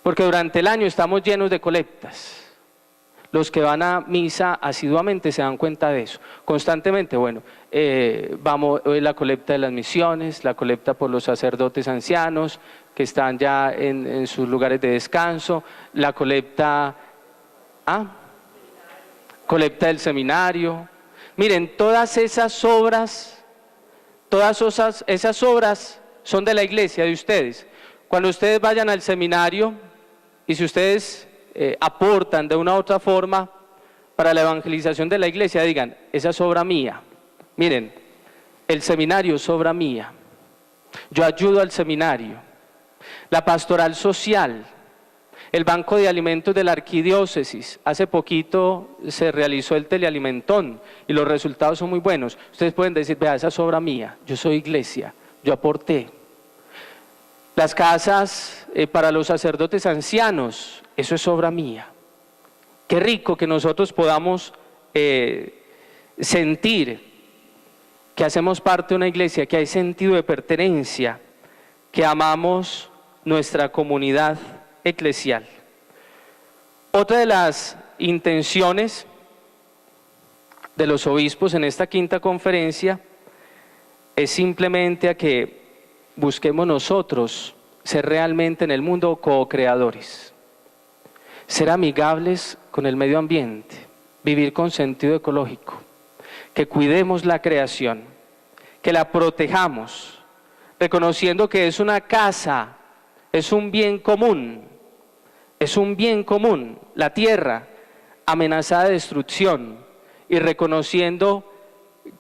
Porque durante el año estamos llenos de colectas. Los que van a misa asiduamente se dan cuenta de eso. Constantemente, bueno, vamos hoy la colecta de las misiones, la colecta por los sacerdotes ancianos que están ya en sus lugares de descanso, la colecta del seminario. Miren, todas esas obras son de la iglesia, de ustedes. Cuando ustedes vayan al seminario y si ustedes aportan de una u otra forma para la evangelización de la iglesia, digan, esa es obra mía. Miren, el seminario es obra mía. Yo ayudo al seminario. La pastoral social, el banco de alimentos de la arquidiócesis. Hace poquito se realizó el telealimentón y los resultados son muy buenos. Ustedes pueden decir, vea, esa es obra mía, yo soy iglesia, yo aporté. Las casas para los sacerdotes ancianos, eso es obra mía. Qué rico que nosotros podamos sentir que hacemos parte de una iglesia, que hay sentido de pertenencia, que amamos nuestra comunidad eclesial. Otra de las intenciones de los obispos en esta quinta conferencia es simplemente a que busquemos nosotros ser realmente en el mundo co-creadores, ser amigables con el medio ambiente, vivir con sentido ecológico, que cuidemos la creación, que la protejamos, reconociendo que es una casa, es un bien común, la tierra amenazada de destrucción, y reconociendo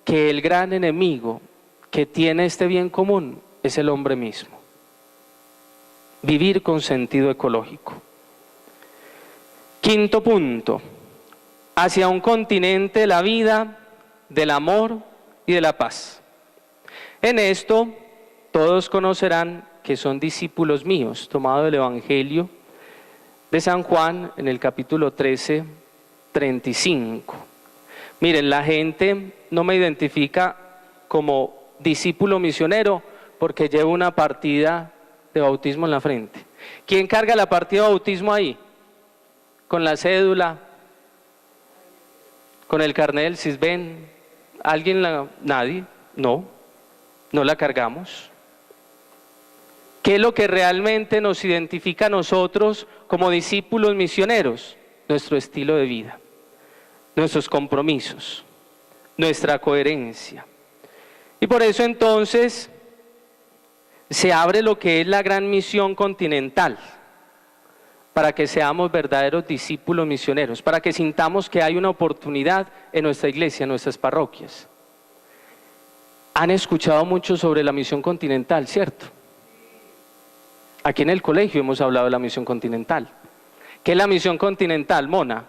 que el gran enemigo que tiene este bien común es el hombre mismo. Vivir con sentido ecológico. Quinto punto, hacia un continente de la vida, del amor y de la paz. En esto todos conocerán que son discípulos míos, tomado del Evangelio de San Juan en el capítulo 13, 35. Miren, la gente no me identifica como discípulo misionero porque llevo una partida de bautismo en la frente. ¿Quién carga la partida de bautismo ahí? ¿Con la cédula? ¿Con el carnet del Sisbén? ¿Alguien nadie? No la cargamos. ¿Qué es lo que realmente nos identifica a nosotros como discípulos misioneros? Nuestro estilo de vida, nuestros compromisos, nuestra coherencia. Y por eso entonces se abre lo que es la gran misión continental, para que seamos verdaderos discípulos misioneros, para que sintamos que hay una oportunidad en nuestra iglesia, en nuestras parroquias. Han escuchado mucho sobre la misión continental, ¿cierto? Aquí en el colegio hemos hablado de la misión continental. ¿Qué es la misión continental, Mona?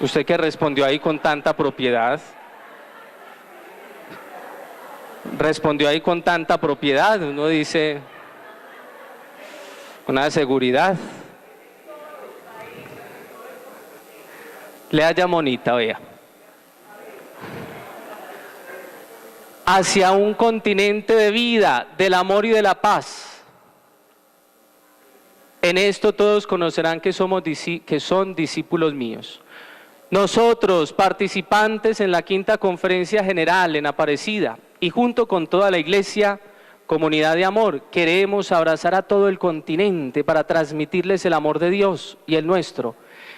Usted que respondió ahí con tanta propiedad. Respondió ahí con tanta propiedad, uno dice, con una seguridad. Lea ya, Monita, vea. Hacia un continente de vida, del amor y de la paz. En esto todos conocerán que son discípulos míos. Nosotros, participantes en la quinta conferencia general en Aparecida, y junto con toda la iglesia, comunidad de amor, queremos abrazar a todo el continente para transmitirles el amor de Dios y el nuestro.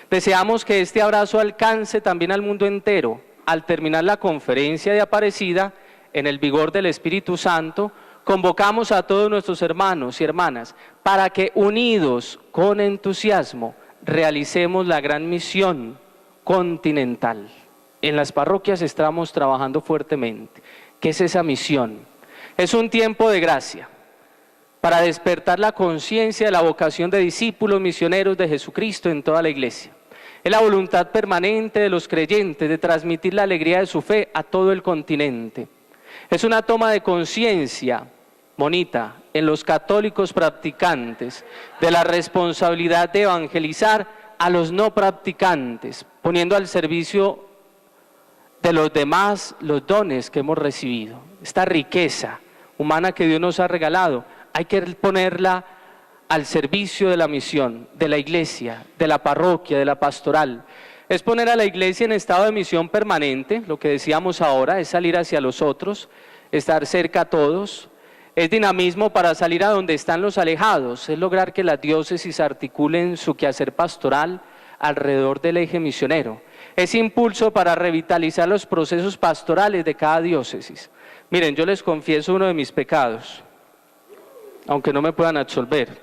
Deseamos que este abrazo alcance también al mundo entero. Al terminar la conferencia de Aparecida, en el vigor del Espíritu Santo, convocamos a todos nuestros hermanos y hermanas para que, unidos con entusiasmo, realicemos la gran misión continental. En las parroquias estamos trabajando fuertemente. ¿Qué es esa misión? Es un tiempo de gracia para despertar la conciencia de la vocación de discípulos misioneros de Jesucristo en toda la iglesia. Es la voluntad permanente de los creyentes de transmitir la alegría de su fe a todo el continente. Es una toma de conciencia bonita en los católicos practicantes de la responsabilidad de evangelizar a los no practicantes, poniendo al servicio de los demás los dones que hemos recibido. Esta riqueza humana que Dios nos ha regalado, hay que ponerla al servicio de la misión, de la iglesia, de la parroquia, de la pastoral. Es poner a la iglesia en estado de misión permanente, lo que decíamos ahora, es salir hacia los otros, estar cerca a todos. Es dinamismo para salir a donde están los alejados, es lograr que las diócesis articulen su quehacer pastoral alrededor del eje misionero. Es impulso para revitalizar los procesos pastorales de cada diócesis. Miren, yo les confieso uno de mis pecados, aunque no me puedan absolver.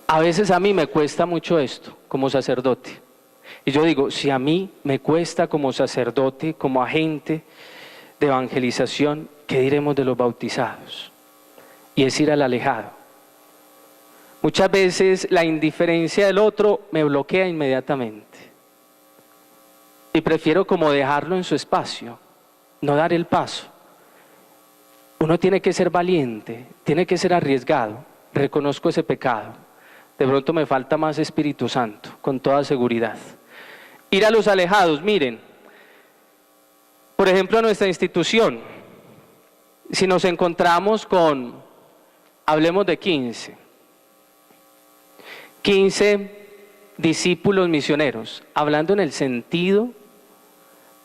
A veces a mí me cuesta mucho esto, como sacerdote. Y yo digo, si a mí me cuesta como sacerdote, como agente de evangelización, ¿qué diremos de los bautizados? Y es ir al alejado. Muchas veces la indiferencia del otro me bloquea inmediatamente. Y prefiero como dejarlo en su espacio, no dar el paso. Uno tiene que ser valiente, tiene que ser arriesgado. Reconozco ese pecado. De pronto me falta más Espíritu Santo, con toda seguridad. Ir a los alejados, miren. Por ejemplo, a nuestra institución, si nos encontramos con, hablemos de 15 discípulos misioneros, hablando en el sentido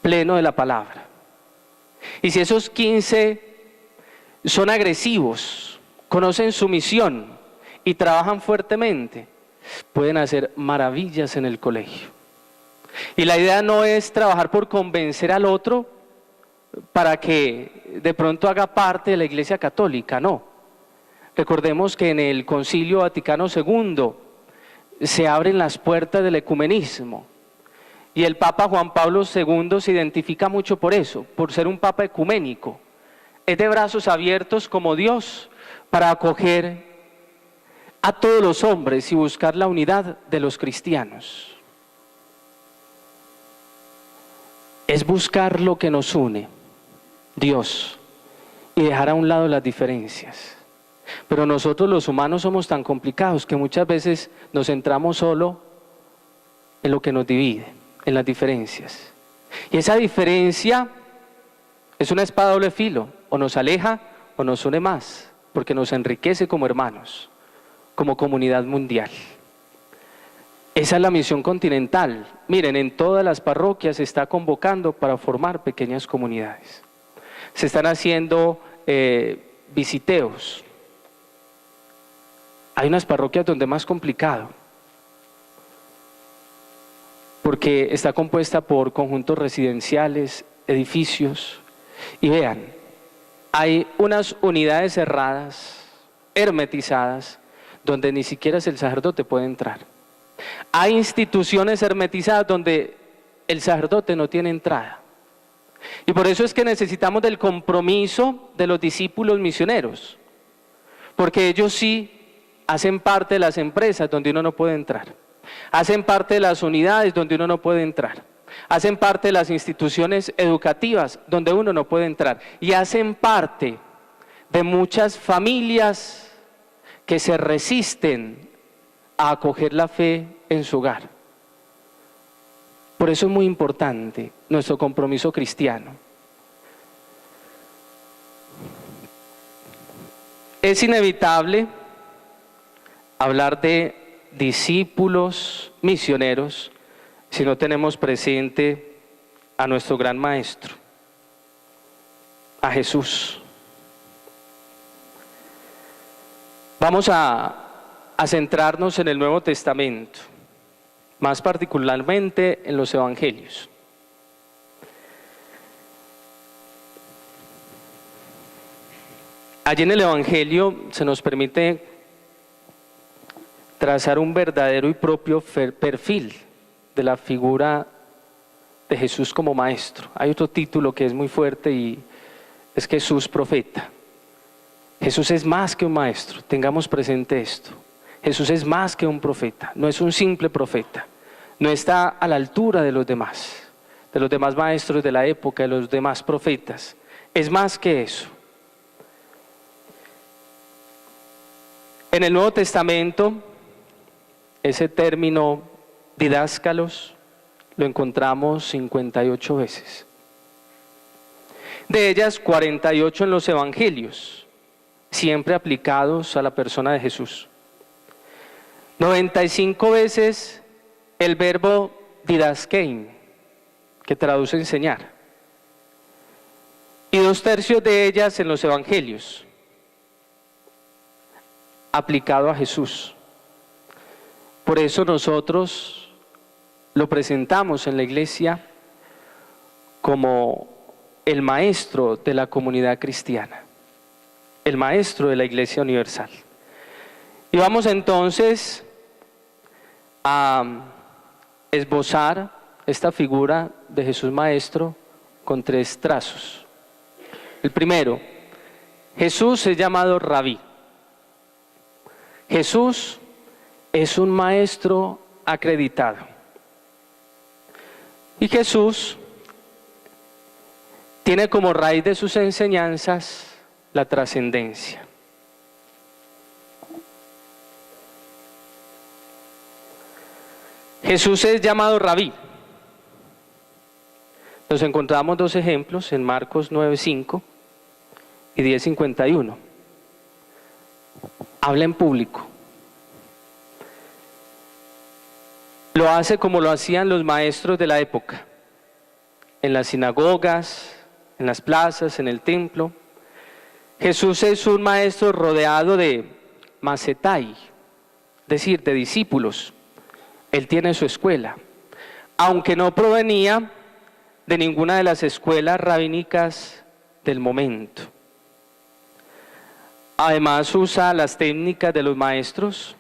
pleno de la palabra. Y si esos 15 son agresivos, conocen su misión y trabajan fuertemente, pueden hacer maravillas en el colegio. Y la idea no es trabajar por convencer al otro para que de pronto haga parte de la Iglesia Católica, no. Recordemos que en el Concilio Vaticano II se abren las puertas del ecumenismo. Y el Papa Juan Pablo II se identifica mucho por eso, por ser un Papa ecuménico. Es de brazos abiertos como Dios para acoger a todos los hombres y buscar la unidad de los cristianos. Es buscar lo que nos une, Dios, y dejar a un lado las diferencias. Pero nosotros los humanos somos tan complicados que muchas veces nos centramos solo en lo que nos divide, en las diferencias. Y esa diferencia es una espada de doble filo, o nos aleja o nos une más, porque nos enriquece como hermanos, como comunidad mundial. Esa es la misión continental. Miren, en todas las parroquias se está convocando para formar pequeñas comunidades. Se están haciendo visiteos. Hay unas parroquias donde es más complicado, porque está compuesta por conjuntos residenciales, edificios, y vean, hay unas unidades cerradas, hermetizadas, donde ni siquiera el sacerdote puede entrar. Hay instituciones hermetizadas donde el sacerdote no tiene entrada. Y por eso es que necesitamos del compromiso de los discípulos misioneros, porque ellos sí hacen parte de las empresas donde uno no puede entrar, hacen parte de las unidades donde uno no puede entrar, hacen parte de las instituciones educativas donde uno no puede entrar, y hacen parte de muchas familias que se resisten a acoger la fe en su hogar. Por eso es muy importante nuestro compromiso cristiano. Es inevitable hablar de discípulos misioneros si no tenemos presente a nuestro gran maestro, a Jesús. Vamos a centrarnos en el Nuevo Testamento, más particularmente en los Evangelios. Allí en el Evangelio se nos permite trazar un verdadero y propio perfil de la figura de Jesús como maestro. Hay otro título que es muy fuerte y es Jesús profeta. Jesús es más que un maestro, tengamos presente esto. Jesús es más que un profeta, no es un simple profeta, no está a la altura de los demás maestros de la época, de los demás profetas, es más que eso. En el Nuevo Testamento, ese término didáscalos lo encontramos 58 veces. De ellas, 48 en los evangelios, siempre aplicados a la persona de Jesús. 95 veces el verbo didaskein, que traduce enseñar. Y 2/3 de ellas en los evangelios, aplicado a Jesús. Por eso nosotros lo presentamos en la iglesia como el maestro de la comunidad cristiana, el maestro de la Iglesia Universal. Y vamos entonces a esbozar esta figura de Jesús Maestro con 3 trazos. El primero, Jesús es llamado Rabí. Jesús es un maestro acreditado. Y Jesús tiene como raíz de sus enseñanzas la trascendencia. Jesús es llamado Rabí. Nos encontramos 2 ejemplos en Marcos 9:5 y 10:51. Habla en público. Lo hace como lo hacían los maestros de la época, en las sinagogas, en las plazas, en el templo. Jesús es un maestro rodeado de macetai, es decir, de discípulos. Él tiene su escuela, aunque no provenía de ninguna de las escuelas rabínicas del momento. Además usa las técnicas de los maestros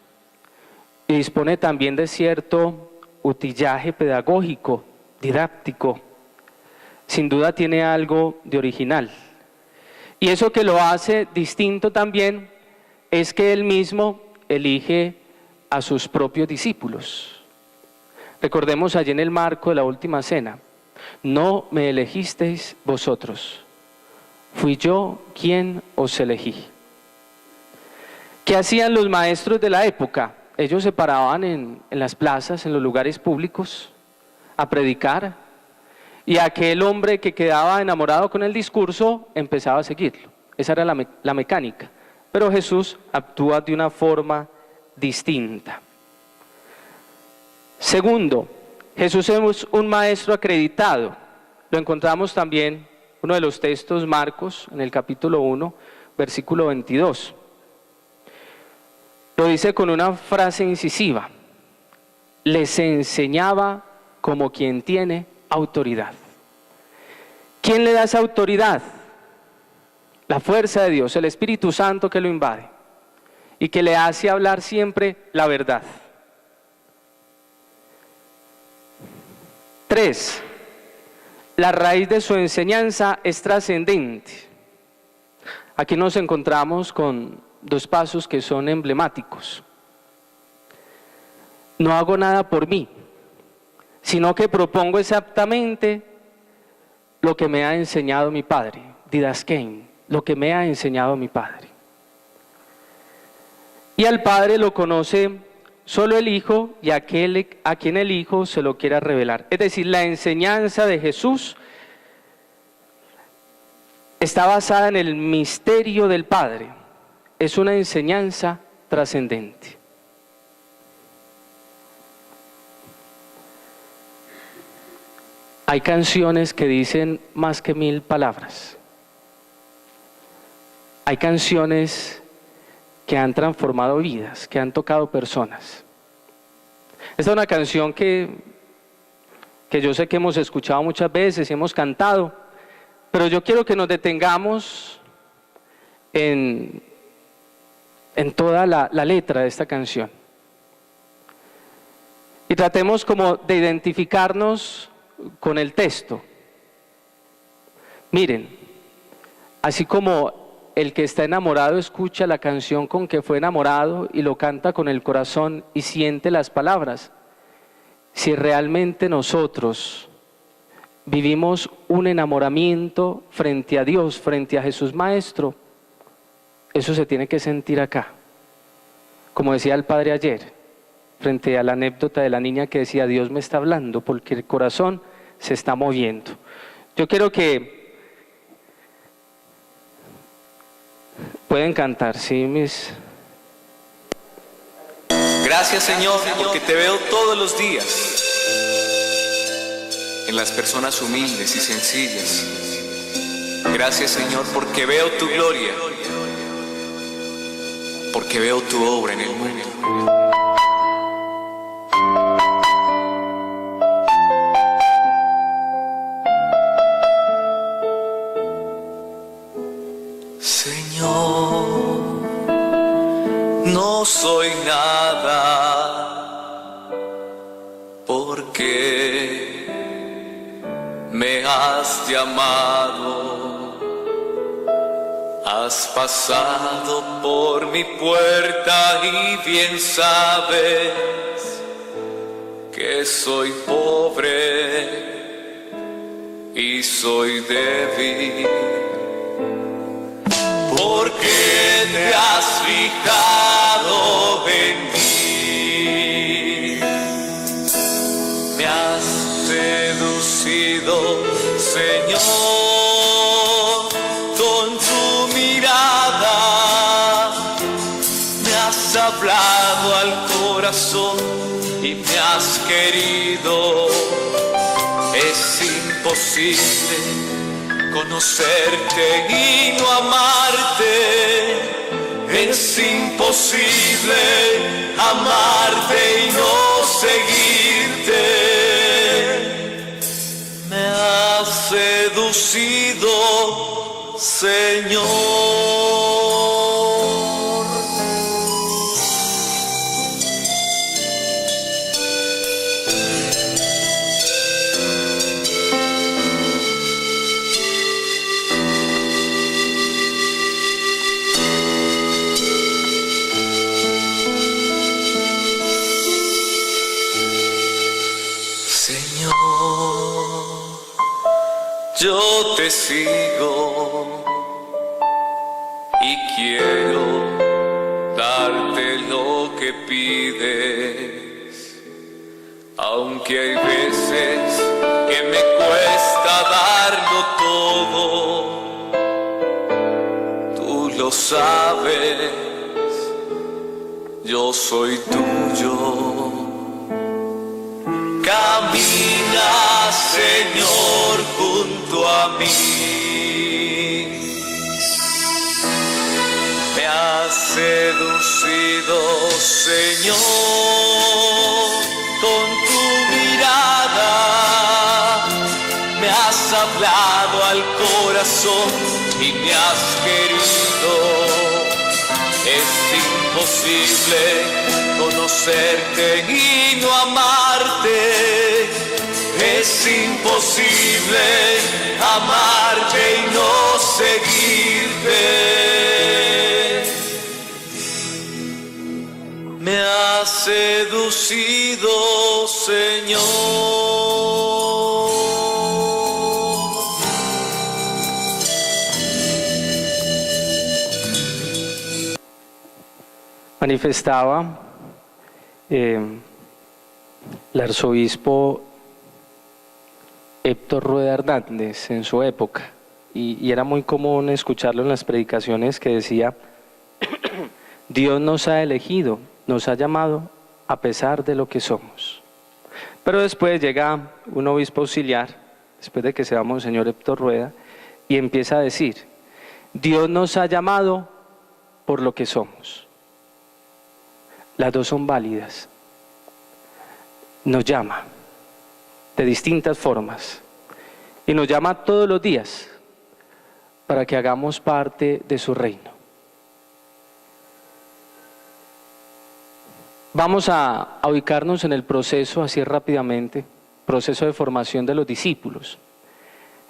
y dispone también de cierto utillaje pedagógico, didáctico. Sin duda tiene algo de original. Y eso que lo hace distinto también es que él mismo elige a sus propios discípulos. Recordemos allí en el marco de la última cena: no me elegisteis vosotros, fui yo quien os elegí. ¿Qué hacían los maestros de la época? Ellos se paraban en las plazas, en los lugares públicos, a predicar, y aquel hombre que quedaba enamorado con el discurso empezaba a seguirlo. Esa era la mecánica. Pero Jesús actúa de una forma distinta. Segundo, Jesús es un maestro acreditado. Lo encontramos también, uno de los textos, Marcos, en el capítulo 1, versículo 22. Lo dice con una frase incisiva: les enseñaba como quien tiene autoridad. ¿Quién le da esa autoridad? La fuerza de Dios, el Espíritu Santo que lo invade y que le hace hablar siempre la verdad. 3. La raíz de su enseñanza es trascendente. Aquí nos encontramos con 2 pasos que son emblemáticos. No hago nada por mí, sino que propongo exactamente lo que me ha enseñado mi Padre, didaskein, lo que me ha enseñado mi Padre. Y al Padre lo conoce solo el Hijo y aquel a quien el Hijo se lo quiera revelar. Es decir, la enseñanza de Jesús está basada en el misterio del Padre. Es una enseñanza trascendente. Hay canciones que dicen más que 1000 palabras. Hay canciones que han transformado vidas, que han tocado personas. Esta es una canción que yo sé que hemos escuchado muchas veces y hemos cantado, pero yo quiero que nos detengamos en toda la letra de esta canción. Y tratemos como de identificarnos con el texto. Miren, así como el que está enamorado escucha la canción con que fue enamorado y lo canta con el corazón y siente las palabras, si realmente nosotros vivimos un enamoramiento frente a Dios, frente a Jesús Maestro, eso se tiene que sentir acá. Como decía el Padre ayer, frente a la anécdota de la niña que decía, Dios me está hablando porque el corazón se está moviendo. Yo quiero que pueden cantar, ¿sí?
Gracias, Señor, porque te veo todos los días en las personas humildes y sencillas. Gracias, Señor, porque veo tu gloria, porque veo tu obra en el mundo. Señor, no soy nada porque me has llamado, has pasado por mi puerta y bien sabes que soy pobre y soy débil. Porque te has fijado en mí, me has seducido, Señor, con tu mirada, me has hablado al corazón y me has querido. Es imposible conocerte y no amarte, es imposible amarte y no seguirte. Me has seducido, Señor. Yo te sigo y quiero darte lo que pides, aunque hay veces que me cuesta darlo todo. Tú lo sabes, yo soy tuyo. Camina, Señor, junto a mí. Me has seducido, Señor, con tu mirada. Me has hablado al corazón y me has querido. Es imposible conocerte y no amarte, es imposible amarte y no seguirte. Me has seducido, Señor.
Manifestaba el arzobispo Héctor Rueda Hernández en su época, y era muy común escucharlo en las predicaciones, que decía: Dios nos ha elegido, nos ha llamado a pesar de lo que somos. Pero después llega un obispo auxiliar, después de que se va Monseñor Héctor Rueda, y empieza a decir: Dios nos ha llamado por lo que somos. Las dos son válidas. Nos llama de distintas formas y nos llama todos los días para que hagamos parte de su reino. Vamos a ubicarnos en el proceso, así rápidamente, proceso de formación de los discípulos.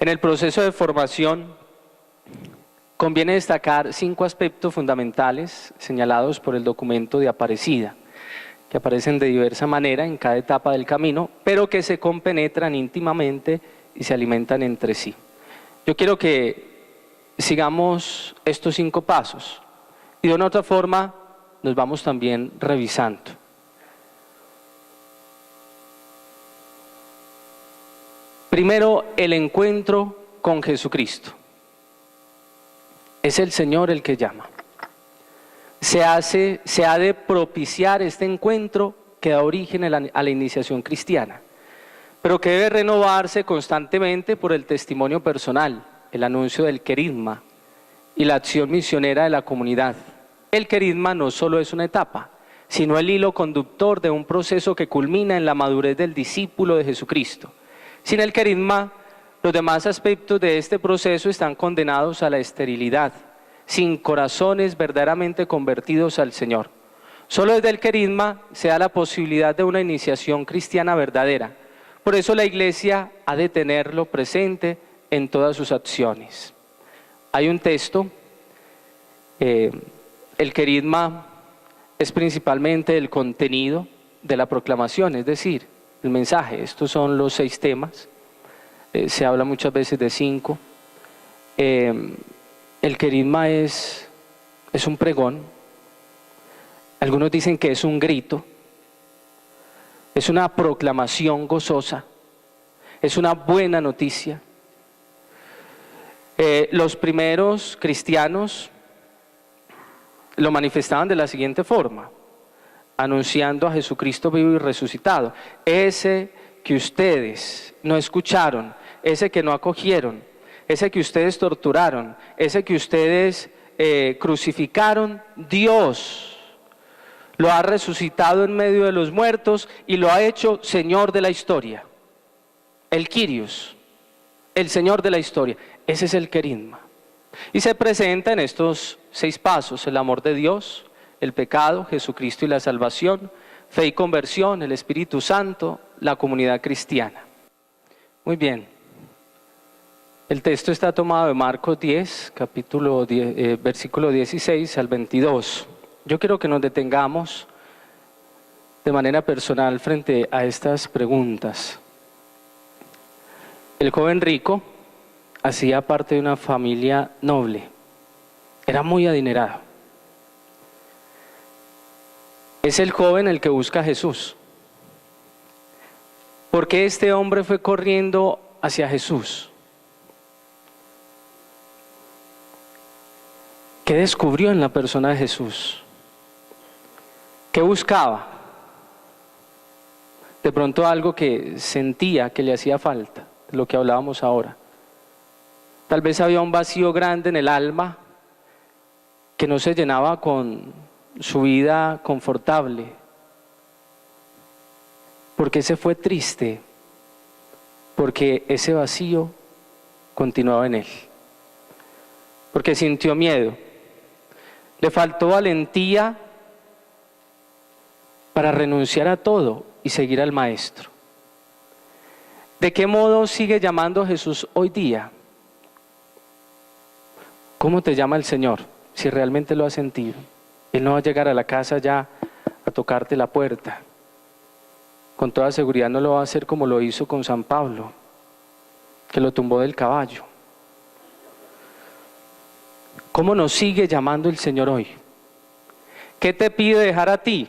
En el proceso de formación conviene destacar 5 aspectos fundamentales señalados por el documento de Aparecida, que aparecen de diversa manera en cada etapa del camino, pero que se compenetran íntimamente y se alimentan entre sí. Yo quiero que sigamos estos 5 pasos y de una otra forma nos vamos también revisando. Primero, el encuentro con Jesucristo. Es el Señor el que llama. Se ha de propiciar este encuentro que da origen a la iniciación cristiana, pero que debe renovarse constantemente por el testimonio personal, el anuncio del querigma y la acción misionera de la comunidad. El querigma no solo es una etapa, sino el hilo conductor de un proceso que culmina en la madurez del discípulo de Jesucristo. Sin el querigma, los demás aspectos de este proceso están condenados a la esterilidad, sin corazones verdaderamente convertidos al Señor. Solo desde el querigma se da la posibilidad de una iniciación cristiana verdadera. Por eso la Iglesia ha de tenerlo presente en todas sus acciones. Hay un texto, el querigma es principalmente el contenido de la proclamación, es decir, el mensaje. Estos son los 6 temas, se habla muchas veces de 5. El querigma es un pregón, algunos dicen que es un grito, es una proclamación gozosa, es una buena noticia. Los primeros cristianos lo manifestaban de la siguiente forma: anunciando a Jesucristo vivo y resucitado, ese que ustedes no escucharon, ese que no acogieron, ese que ustedes torturaron, ese que ustedes crucificaron, Dios lo ha resucitado en medio de los muertos y lo ha hecho Señor de la historia. El Kyrios, el Señor de la historia, ese es el querigma. Y se presenta en estos 6 pasos: el amor de Dios, el pecado, Jesucristo y la salvación, fe y conversión, el Espíritu Santo, la comunidad cristiana. Muy bien. El texto está tomado de Marcos 10, capítulo 10, versículo 16 al 22. Yo quiero que nos detengamos de manera personal frente a estas preguntas. El joven rico hacía parte de una familia noble, era muy adinerado. Es el joven el que busca a Jesús. ¿Por qué este hombre fue corriendo hacia Jesús? ¿Qué descubrió en la persona de Jesús? ¿Qué buscaba? De pronto algo que sentía que le hacía falta, de lo que hablábamos ahora. Tal vez había un vacío grande en el alma que no se llenaba con su vida confortable. Porque se fue triste, porque ese vacío continuaba en él. Porque sintió miedo. Le faltó valentía para renunciar a todo y seguir al Maestro. ¿De qué modo sigue llamando a Jesús hoy día? ¿Cómo te llama el Señor? Si realmente lo has sentido. Él no va a llegar a la casa ya a tocarte la puerta. Con toda seguridad no lo va a hacer como lo hizo con San Pablo, que lo tumbó del caballo. ¿Cómo nos sigue llamando el Señor hoy? ¿Qué te pide dejar a ti?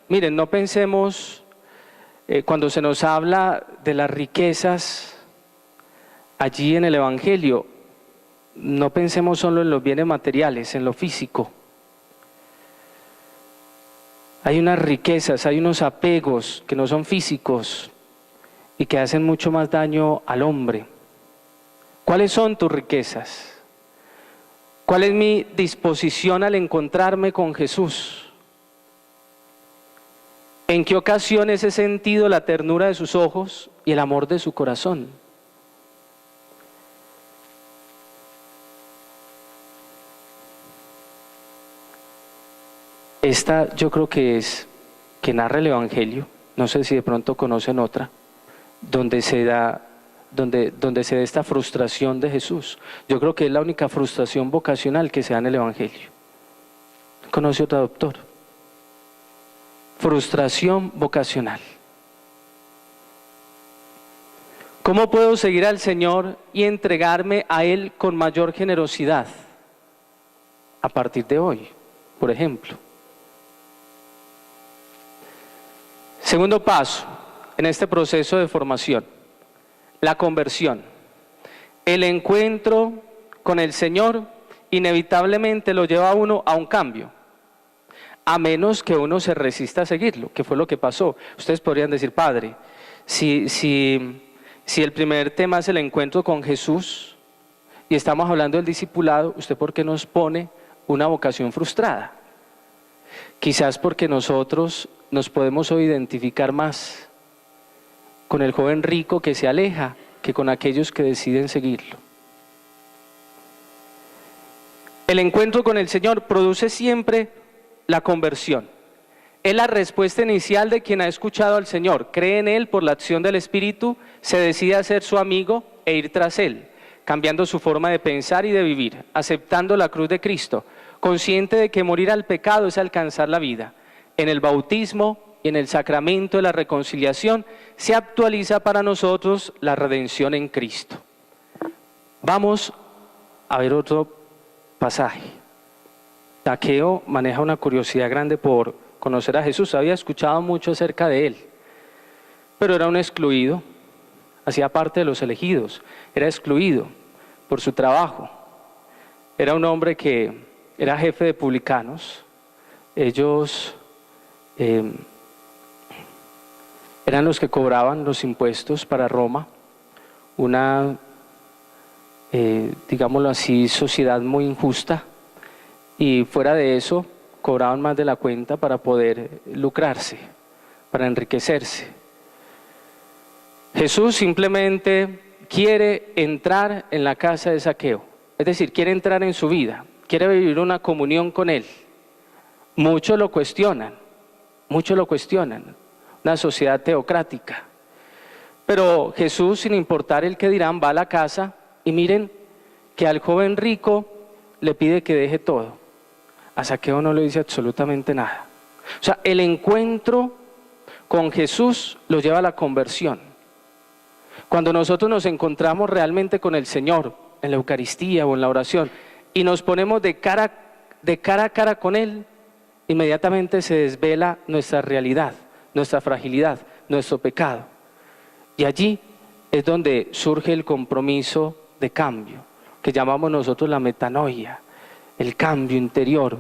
Miren, no pensemos, cuando se nos habla de las riquezas allí en el Evangelio, no pensemos solo en los bienes materiales, en lo físico. Hay unas riquezas, hay unos apegos que no son físicos y que hacen mucho más daño al hombre. ¿Cuáles son tus riquezas? ¿Cuál es mi disposición al encontrarme con Jesús? ¿En qué ocasiones he sentido la ternura de sus ojos y el amor de su corazón? Esta yo creo que es que narra el Evangelio, no sé si de pronto conocen otra, donde se da esta frustración de Jesús. Yo creo que es la única frustración vocacional que se da en el Evangelio. ¿Conoce otro autor? Frustración vocacional. ¿Cómo puedo seguir al Señor y entregarme a Él con mayor generosidad? A partir de hoy, por ejemplo. Segundo paso en este proceso de formación, la conversión. El encuentro con el Señor inevitablemente lo lleva a uno a un cambio, a menos que uno se resista a seguirlo, que fue lo que pasó. Ustedes podrían decir, Padre, si el primer tema es el encuentro con Jesús y estamos hablando del discipulado, ¿usted por qué nos pone una vocación frustrada? Quizás porque nosotros nos podemos hoy identificar más con el joven rico que se aleja que con aquellos que deciden seguirlo. El encuentro con el Señor produce siempre la conversión. Es la respuesta inicial de quien ha escuchado al Señor, cree en Él por la acción del Espíritu, se decide a ser su amigo e ir tras Él, cambiando su forma de pensar y de vivir, aceptando la cruz de Cristo, consciente de que morir al pecado es alcanzar la vida. En el bautismo y en el sacramento de la reconciliación se actualiza para nosotros la redención en Cristo. Vamos a ver otro pasaje. Zaqueo maneja una curiosidad grande por conocer a Jesús. Había escuchado mucho acerca de Él, pero era un excluido, hacía parte de los elegidos, era excluido por su trabajo. Era un hombre que era jefe de publicanos. Ellos eran los que cobraban los impuestos para Roma, una, digámoslo así, sociedad muy injusta, y fuera de eso cobraban más de la cuenta para poder lucrarse, para enriquecerse. Jesús simplemente quiere entrar en la casa de Zaqueo, es decir, quiere entrar en su vida, quiere vivir una comunión con Él. Muchos lo cuestionan, una sociedad teocrática. Pero Jesús, sin importar el que dirán, va a la casa y miren que al joven rico le pide que deje todo. A Zaqueo no le dice absolutamente nada. O sea, el encuentro con Jesús lo lleva a la conversión. Cuando nosotros nos encontramos realmente con el Señor, en la Eucaristía o en la oración, y nos ponemos de cara a cara con Él, inmediatamente se desvela nuestra realidad, nuestra fragilidad, nuestro pecado. Y allí es donde surge el compromiso de cambio, que llamamos nosotros la metanoia, el cambio interior.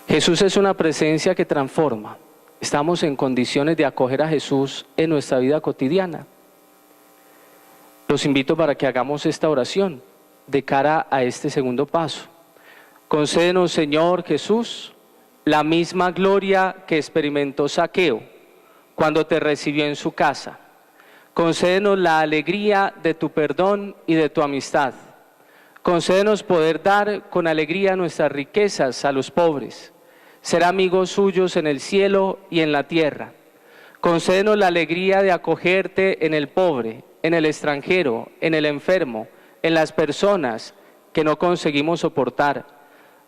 Jesús es una presencia que transforma. Estamos en condiciones de acoger a Jesús en nuestra vida cotidiana. Los invito para que hagamos esta oración de cara a este segundo paso. Concédenos, Señor Jesús, la misma gloria que experimentó Zaqueo cuando te recibió en su casa. Concédenos la alegría de tu perdón y de tu amistad. Concédenos poder dar con alegría nuestras riquezas a los pobres, ser amigos suyos en el cielo y en la tierra. Concédenos la alegría de acogerte en el pobre, en el extranjero, en el enfermo, en las personas que no conseguimos soportar.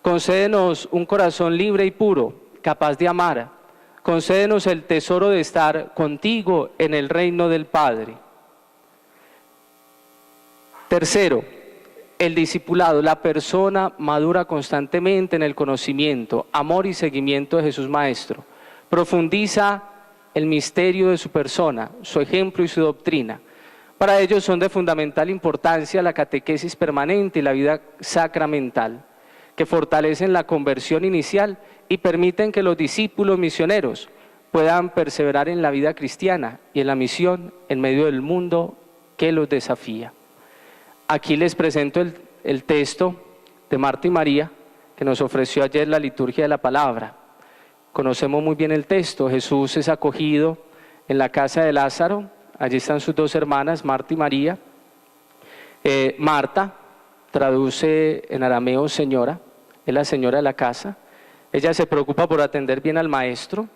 Concédenos un corazón libre y puro, capaz de amar. Concédenos el tesoro de estar contigo en el reino del Padre. Tercero, el discipulado, la persona madura constantemente en el conocimiento, amor y seguimiento de Jesús Maestro. Profundiza el misterio de su persona, su ejemplo y su doctrina. Para ellos son de fundamental importancia la catequesis permanente y la vida sacramental, que fortalecen la conversión inicial y permiten que los discípulos misioneros puedan perseverar en la vida cristiana y en la misión en medio del mundo que los desafía. Aquí les presento el texto de Marta y María que nos ofreció ayer la liturgia de la palabra. Conocemos muy bien el texto. Jesús es acogido en la casa de Lázaro. Allí están sus dos hermanas, Marta y María. Marta traduce en arameo señora, es la señora de la casa. Ella se preocupa por atender bien al maestro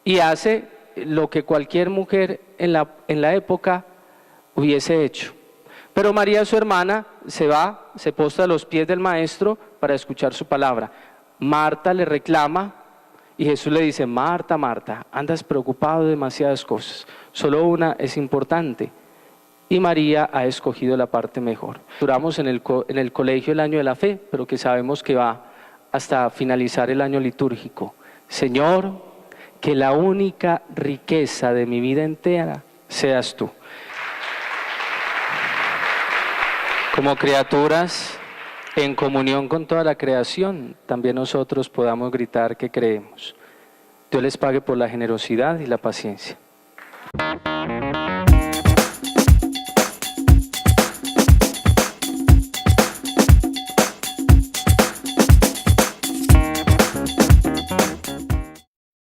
y hace lo que cualquier mujer en la época hubiese hecho. Pero María, su hermana, se postra a los pies del maestro para escuchar su palabra. Marta le reclama y Jesús le dice: Marta, Marta, andas preocupado de demasiadas cosas, solo una es importante. Y María ha escogido la parte mejor. Duramos en el colegio el año de la fe, pero que sabemos que va hasta finalizar el año litúrgico. Señor, que la única riqueza de mi vida entera seas tú. Como criaturas, en comunión con toda la creación, también nosotros podamos gritar que creemos. Dios les pague por la generosidad y la paciencia.